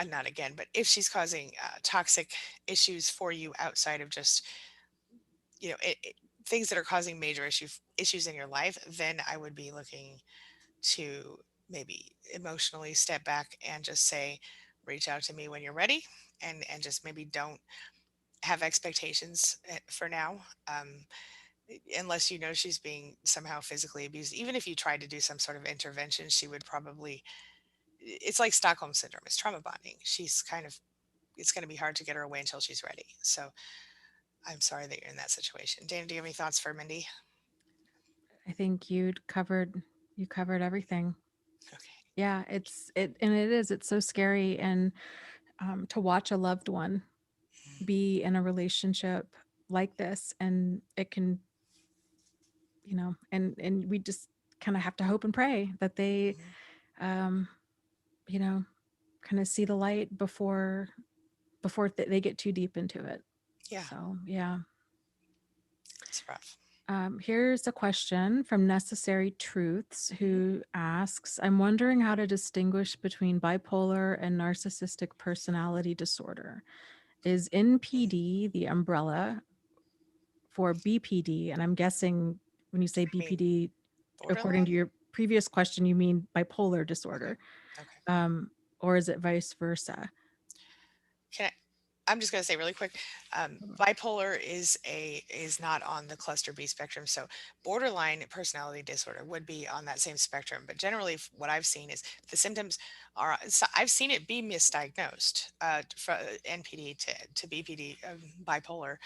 Speaker 2: not again, but if she's causing toxic issues for you outside of just, things that are causing major issues in your life, then I would be looking to maybe emotionally step back and just say, reach out to me when you're ready, and just maybe don't have expectations for now. Unless you know she's being somehow physically abused. Even if you tried to do some sort of intervention, she would probably, it's like Stockholm syndrome, it's trauma bonding. She's kind of, it's going to be hard to get her away until she's ready. So I'm sorry that you're in that situation. Dana, do you have any thoughts for Mindy?
Speaker 1: I think you covered everything.
Speaker 2: Okay.
Speaker 1: Yeah, it's so scary, and to watch a loved one be in a relationship like this, and it can, and we just kind of have to hope and pray that they,
Speaker 2: Mhm.
Speaker 1: um, you know, kind of see the light before they get too deep into it.
Speaker 2: Yeah,
Speaker 1: So yeah.
Speaker 2: it's rough.
Speaker 1: Here's a question from Necessary Truths,
Speaker 2: Mhm.
Speaker 1: who asks, I'm wondering how to distinguish between bipolar and narcissistic personality disorder. Is
Speaker 2: Mhm.
Speaker 1: NPD the umbrella for BPD? And I'm guessing when you say
Speaker 2: I mean,
Speaker 1: BPD, according to
Speaker 2: borderline.
Speaker 1: your previous question, you mean bipolar
Speaker 2: Okay.
Speaker 1: disorder,
Speaker 2: Okay.
Speaker 1: um, or is it vice versa?
Speaker 2: Can I, I'm just going to say really quick, bipolar is not on the cluster B spectrum. So borderline personality disorder would be on that same spectrum. But generally, what I've seen is the symptoms are. So I've seen it be misdiagnosed from NPD to BPD, bipolar.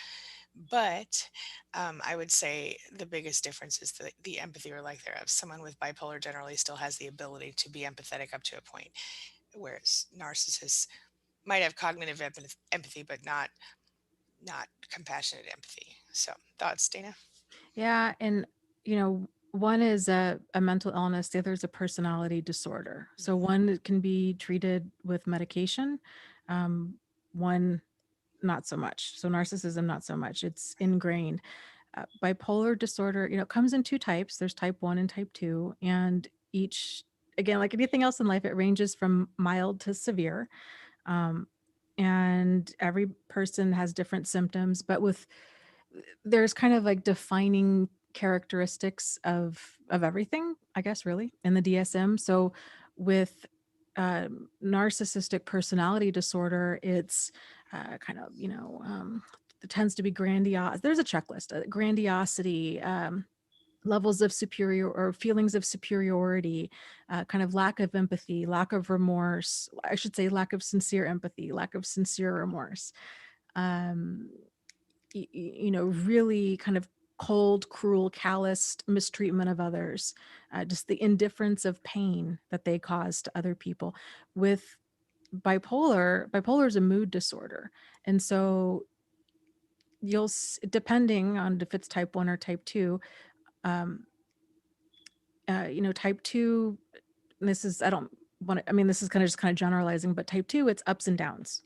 Speaker 2: But I would say the biggest difference is the empathy or lack thereof. Someone with bipolar generally still has the ability to be empathetic up to a point, whereas narcissists might have cognitive empathy, but not compassionate empathy. So thoughts, Dana?
Speaker 1: Yeah, and one is a mental illness, the other is a personality disorder. So
Speaker 2: Mhm.
Speaker 1: one can be treated with medication, um, one not so much. So narcissism, not so much. It's ingrained. Bipolar disorder, comes in two types. There's type 1 and type 2, and each, again, like anything else in life, it ranges from mild to severe. Um, and every person has different symptoms, but there's kind of like defining characteristics of everything, I guess, really, in the DSM. So with narcissistic personality disorder, it's kind of, it tends to be grandiose. There's a checklist: grandiosity, levels of superior or feelings of superiority, kind of lack of empathy, lack of remorse. I should say lack of sincere empathy, lack of sincere remorse. Um, really kind of cold, cruel, calloused mistreatment of others, just the indifference of pain that they cause to other people. With bipolar is a mood disorder. And so depending on if it's type 1 or type 2, um, type 2, this is, I don't want to, I mean, this is kind of just kind of generalizing, but type 2, it's ups and downs.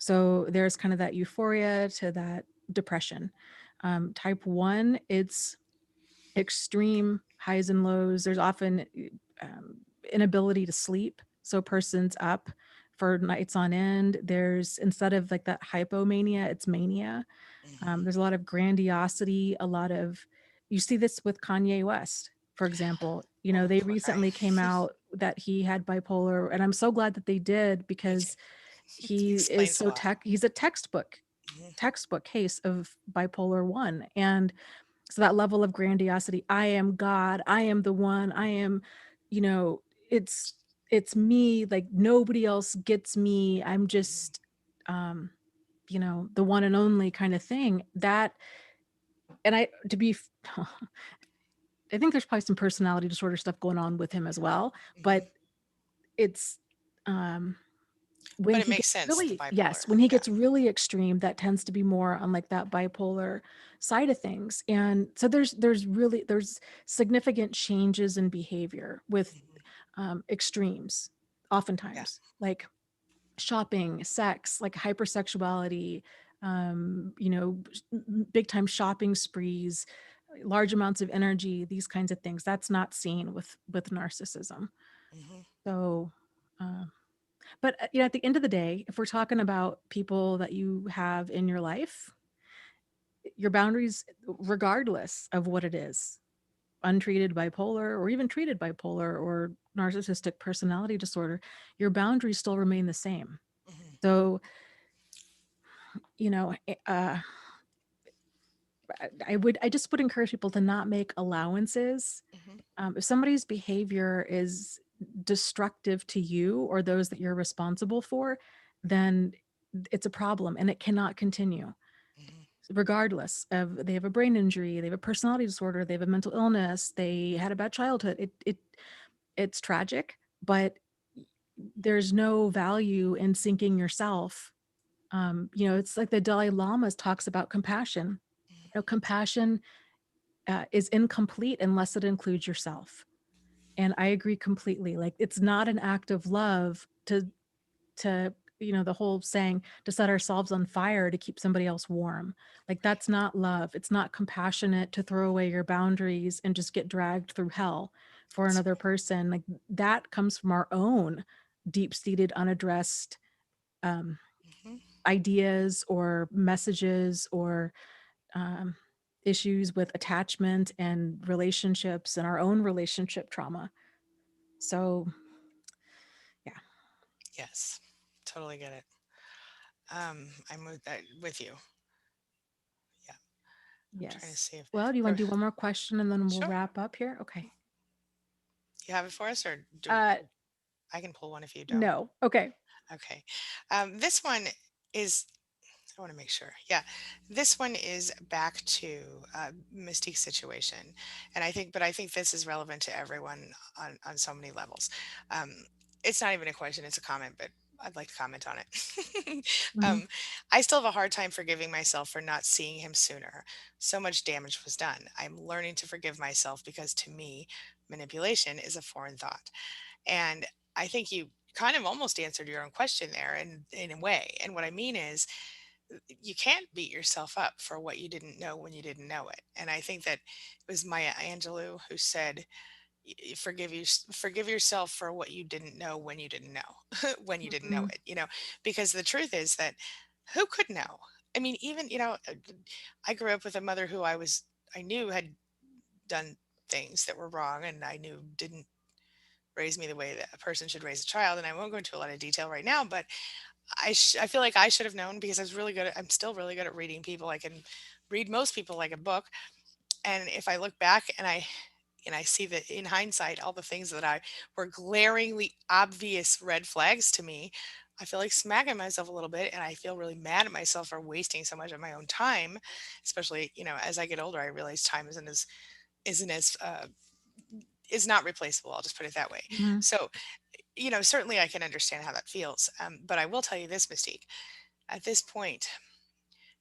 Speaker 1: So there's kind of that euphoria to that depression. Type 1, it's extreme highs and lows. There's often um, inability to sleep. So person's up for nights on end. There's, instead of like that hypomania, it's mania.
Speaker 2: Mhm.
Speaker 1: There's a lot of grandiosity, a lot of, you see this with Kanye West, for example. You know,
Speaker 2: Oh,
Speaker 1: they
Speaker 2: poor guy.
Speaker 1: recently came out that he had bipolar, and I'm so glad that they did,
Speaker 2: Me too.
Speaker 1: because he is
Speaker 2: Explains a
Speaker 1: so
Speaker 2: lot.
Speaker 1: he's a
Speaker 2: Mhm.
Speaker 1: textbook case of bipolar 1. And so that level of grandiosity, I am God, I am the one, I am, you know, it's it's me, like nobody else gets me, I'm
Speaker 2: Mhm.
Speaker 1: just the one and only kind of thing. That, and I to be I think there's probably some personality disorder stuff going on with him as well,
Speaker 2: Mhm.
Speaker 1: but it's um when
Speaker 2: But it
Speaker 1: he
Speaker 2: makes
Speaker 1: gets
Speaker 2: sense, the
Speaker 1: really,
Speaker 2: bipolar.
Speaker 1: yes, when he
Speaker 2: Yeah.
Speaker 1: gets really extreme, that tends to be more on like that bipolar side of things. And so there's significant changes in behavior with
Speaker 2: Mhm.
Speaker 1: extremes,
Speaker 2: Yeah.
Speaker 1: oftentimes, like shopping, sex, like hypersexuality, big time shopping sprees, large amounts of energy, these kinds of things. That's not seen with narcissism.
Speaker 2: Mhm.
Speaker 1: So uh, but at the end of the day, if we're talking about people that you have in your life, your boundaries, regardless of what it is, untreated bipolar or even treated bipolar or narcissistic personality disorder, your boundaries still remain the same.
Speaker 2: Mhm.
Speaker 1: So, you know, eh, uh, I just would encourage people to not make allowances.
Speaker 2: Mhm.
Speaker 1: If somebody's behavior is destructive to you or those that you're responsible for, then it's a problem and it cannot continue,
Speaker 2: Mhm.
Speaker 1: regardless of they have a brain injury, they have a personality disorder, they have a mental illness, they had a bad childhood. It's tragic, but there's no value in sinking yourself. It's like the Dalai Lama talks about compassion. Compassion is incomplete unless it includes yourself. And I agree completely. Like, it's not an act of love to the whole saying, to set ourselves on fire to keep somebody else warm. Like, that's not love. It's not compassionate to throw away your boundaries and just get dragged through hell for
Speaker 2: That's
Speaker 1: another person. Like, that comes from our own deep-seated unaddressed um,
Speaker 2: Mhm.
Speaker 1: ideas or messages or um, issues with attachment and relationships and our own relationship trauma. So yeah.
Speaker 2: Yes. Totally get it. I'm with you. Yeah. I'm trying to
Speaker 1: Yes.
Speaker 2: see if
Speaker 1: Well, do you want
Speaker 2: there.
Speaker 1: to do one more question and then we'll
Speaker 2: Sure.
Speaker 1: wrap up here? Okay.
Speaker 2: You have it for us, or do
Speaker 1: Uh,
Speaker 2: I can pull one if you don't?
Speaker 1: no. Okay.
Speaker 2: Okay. This one is, I want to make sure. Yeah. This one is back to Mystique's situation. And I think this is relevant to everyone on so many levels. Um, it's not even a question, it's a comment, but I'd like to comment on it.
Speaker 1: Hmm.
Speaker 2: I still have a hard time forgiving myself for not seeing him sooner. So much damage was done. I'm learning to forgive myself because to me, manipulation is a foreign thought. And I think you kind of almost answered your own question there in a way. And what I mean is, you can't beat yourself up for what you didn't know when you didn't know it. And I think that it was Maya Angelou who said, forgive yourself for what you didn't know when you didn't know when you didn't know
Speaker 1: Hmm.
Speaker 2: it, because the truth is that who could know? I mean, even, I grew up with a mother who I knew had done things that were wrong, and I knew didn't raise me the way that a person should raise a child. And I won't go into a lot of detail right now, but I feel like I should have known because I'm still really good at reading people. I can read most people like a book. And if I look back and I see that in hindsight, all the things that I were glaringly obvious red flags to me, I feel like smacking myself a little bit, and I feel really mad at myself for wasting so much of my own time. Especially, as I get older, I realize time isn't as is not replaceable. I'll just put it that way.
Speaker 1: Hmm.
Speaker 2: So, certainly I can understand how that feels. But I will tell you this, Mystique. At this point,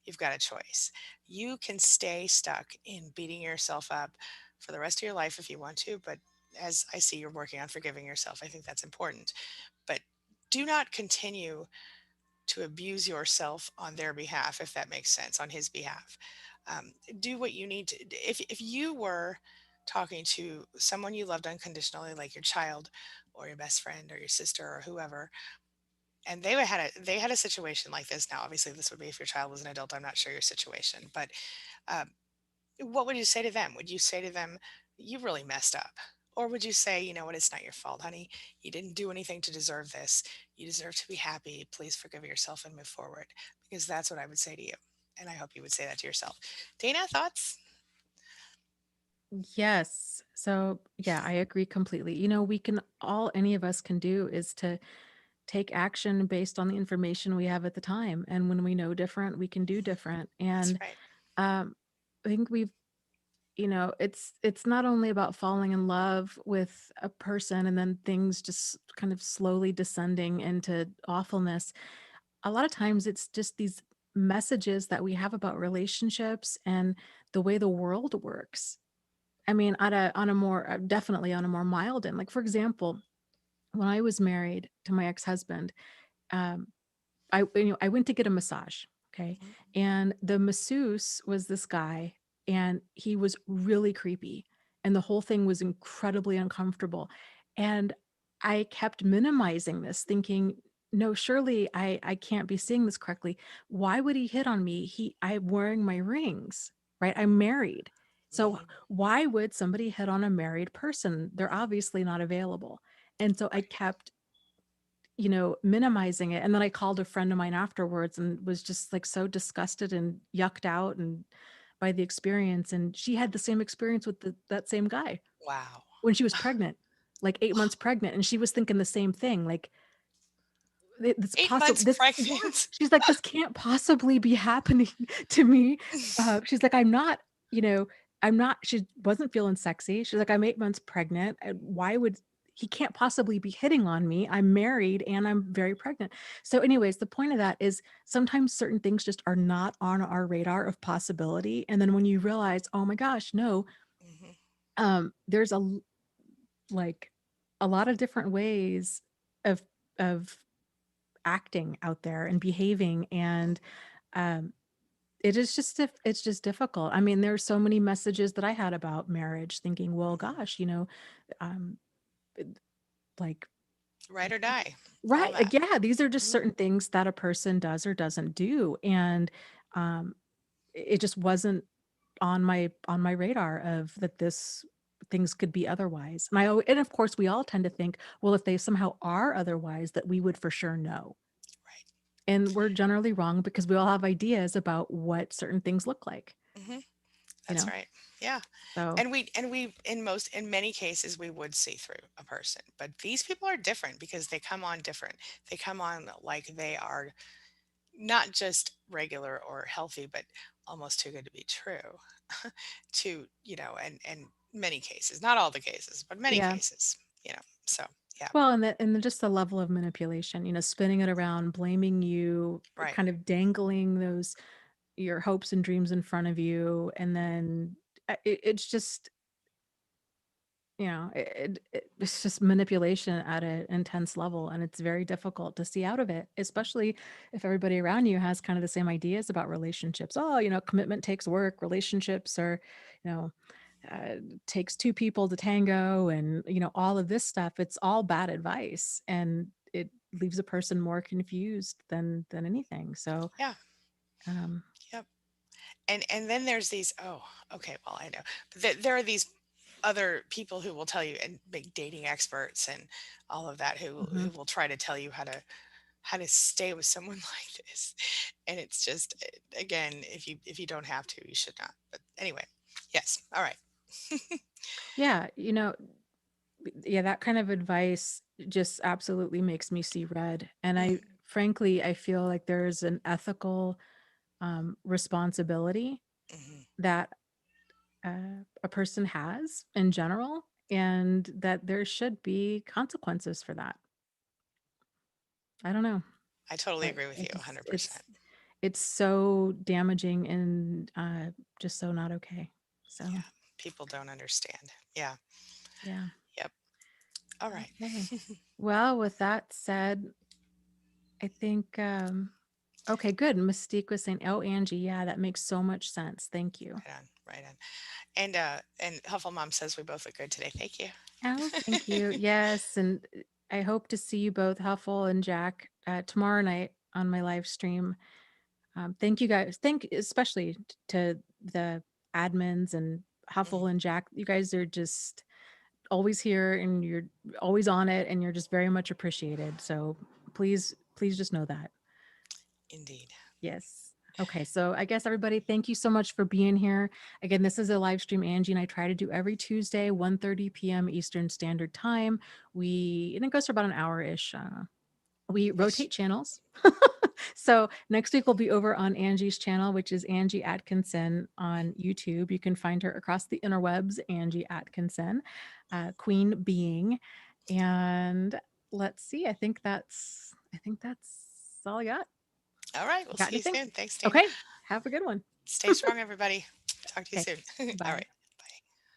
Speaker 2: you've got a choice. You can stay stuck in beating yourself up for the rest of your life if you want to, but as I see you're working on forgiving yourself, I think that's important. But do not continue to abuse yourself on their behalf, if that makes sense, on his behalf. Do what you need to. If you were talking to someone you loved unconditionally, like your child or your best friend or your sister or whoever, and they had a situation like this. Now, obviously, this would be if your child was an adult. I'm not sure your situation, but um, what would you say to them? Would you say to them, "You really messed up," or would you say, "You know what? It's not your fault, honey. You didn't do anything to deserve this. You deserve to be happy. Please forgive yourself and move forward." Because that's what I would say to you, and I hope you would say that to yourself. Dana, thoughts?
Speaker 1: Yes. So, yeah, I agree completely. We can all any of us can do is to take action based on the information we have at the time. And when we know different, we can do different.
Speaker 2: That's
Speaker 1: And
Speaker 2: right.
Speaker 1: um, I think it's not only about falling in love with a person and then things just kind of slowly descending into awfulness. A lot of times it's just these messages that we have about relationships and the way the world works. I mean, on a more definitely on a more mild end. Like for example, when I was married to my ex-husband, um, I went to get a massage, okay?
Speaker 2: Mhm.
Speaker 1: And the masseuse was this guy, and he was really creepy, and the whole thing was incredibly uncomfortable. And I kept minimizing this, thinking, "No, surely I can't be seeing this correctly. Why would he hit on me? I'm wearing my rings, right? I'm married. So
Speaker 2: Mhm.
Speaker 1: why would somebody hit on a married person? They're
Speaker 2: Mhm.
Speaker 1: obviously not available." And so I
Speaker 2: Right.
Speaker 1: kept minimizing it. And then I called a friend of mine afterwards and was just like so disgusted and yucked out and by the experience. And she had the same experience with that same guy
Speaker 2: Wow.
Speaker 1: when she was pregnant, like 8 months pregnant. And she was thinking the same thing. Like it's
Speaker 2: 8 months
Speaker 1: possible yeah.
Speaker 2: pregnant.
Speaker 1: She's like, this can't possibly be happening to me. She's like, you know, I'm not, she wasn't feeling sexy. She's like, I'm 8 months pregnant. Why would he can't possibly be hitting on me? I'm married and I'm very pregnant. So, anyways, the point of that is sometimes certain things just are not on our radar of possibility. And then when you realize, oh my gosh, no,
Speaker 2: Mhm.
Speaker 1: there's like a lot of different ways of of acting out there and behaving, and um it is just it's just difficult. I mean, there's so many messages that I had about marriage thinking, well,
Speaker 2: Mhm.
Speaker 1: gosh, um it- like
Speaker 2: Ride or die. All
Speaker 1: right,
Speaker 2: that.
Speaker 1: yeah, these are just
Speaker 2: Mhm.
Speaker 1: certain things that a person does or doesn't do. And um it just wasn't on my radar of that this things could be otherwise. And of course we all tend to think, well, if they somehow are otherwise, that we would for sure know.
Speaker 2: Right.
Speaker 1: And we're generally wrong because we all have ideas about what certain things look like,
Speaker 2: Mhm.
Speaker 1: you
Speaker 2: That's
Speaker 1: know?
Speaker 2: right. Yeah.
Speaker 1: So,
Speaker 2: And we in many cases we would see through a person. But these people are different because they come on different. They come on like they are not just regular or healthy, but almost too good to be true. To, and many cases, not all the cases, but many
Speaker 1: yeah.
Speaker 2: cases, So, yeah.
Speaker 1: Well, and then just the level of manipulation, spinning it around, blaming you,
Speaker 2: Right.
Speaker 1: kind of dangling those your hopes and dreams in front of you, and then it's just, it's just manipulation at an intense level, and it's very difficult to see out of it, especially if everybody around you has kind of the same ideas about relationships. Oh, commitment takes work. Relationships are, you know, takes two people to tango, and all of this stuff. It's all bad advice, and it leaves a person more confused than anything. So,
Speaker 2: Yeah.
Speaker 1: um,
Speaker 2: Yep. And then there's these, oh, okay, well, I know. But there are these other people who will tell you, and big dating experts and all of that, who
Speaker 1: mhm.
Speaker 2: will try to tell you how to stay with someone like this. And it's just, again, if you don't have to, you should not. But anyway, yes. All right.
Speaker 1: Yeah, yeah, that kind of advice just absolutely makes me see red. And
Speaker 2: Mm,
Speaker 1: I feel like there's an ethical responsibility
Speaker 2: mhm.
Speaker 1: that a person has in general, and that there should be consequences for that. I don't know,
Speaker 2: I totally
Speaker 1: but
Speaker 2: agree with you 100%.
Speaker 1: it's so damaging and just so not okay. So,
Speaker 2: Yeah. People don't understand. Yeah.
Speaker 1: yeah.
Speaker 2: Yep. All right.
Speaker 1: Okay. Well, with that said, I think, okay, good. Mystique was saying, "Oh, Angie, yeah, that makes so much sense. Thank you."
Speaker 2: Right on, right on. And Helpful Mom says we both look good today. Thank you.
Speaker 1: Oh, thank you. Yes, and I hope to see you both, Huffle and Jack, tomorrow night on my live stream. Thank you guys. Thank especially to the admins and
Speaker 2: Mhm.
Speaker 1: Huffle and Jack. You guys are just always here and you're always on it and you're just very much appreciated. So please just know that.
Speaker 2: Indeed.
Speaker 1: Yes. Okay, so I guess everybody, thank you so much for being here. Again, this is a live stream Angie and I try to do every Tuesday, 1:30 p.m. Eastern Standard Time. And it goes for about an hour-ish. We
Speaker 2: Ish.
Speaker 1: rotate channels. So next week we'll be over on Angie's channel, which is Angie Atkinson on YouTube. You can find her across the interwebs, Angie Atkinson, Queen Being. And let's see, I think that's all I got.
Speaker 2: All right. We'll
Speaker 1: Got
Speaker 2: see you
Speaker 1: anything?
Speaker 2: soon. Thanks, Tina.
Speaker 1: Okay, have a good one.
Speaker 2: Stay strong, everybody. Talk to you
Speaker 1: Okay,
Speaker 2: soon. All
Speaker 1: bye.
Speaker 2: right.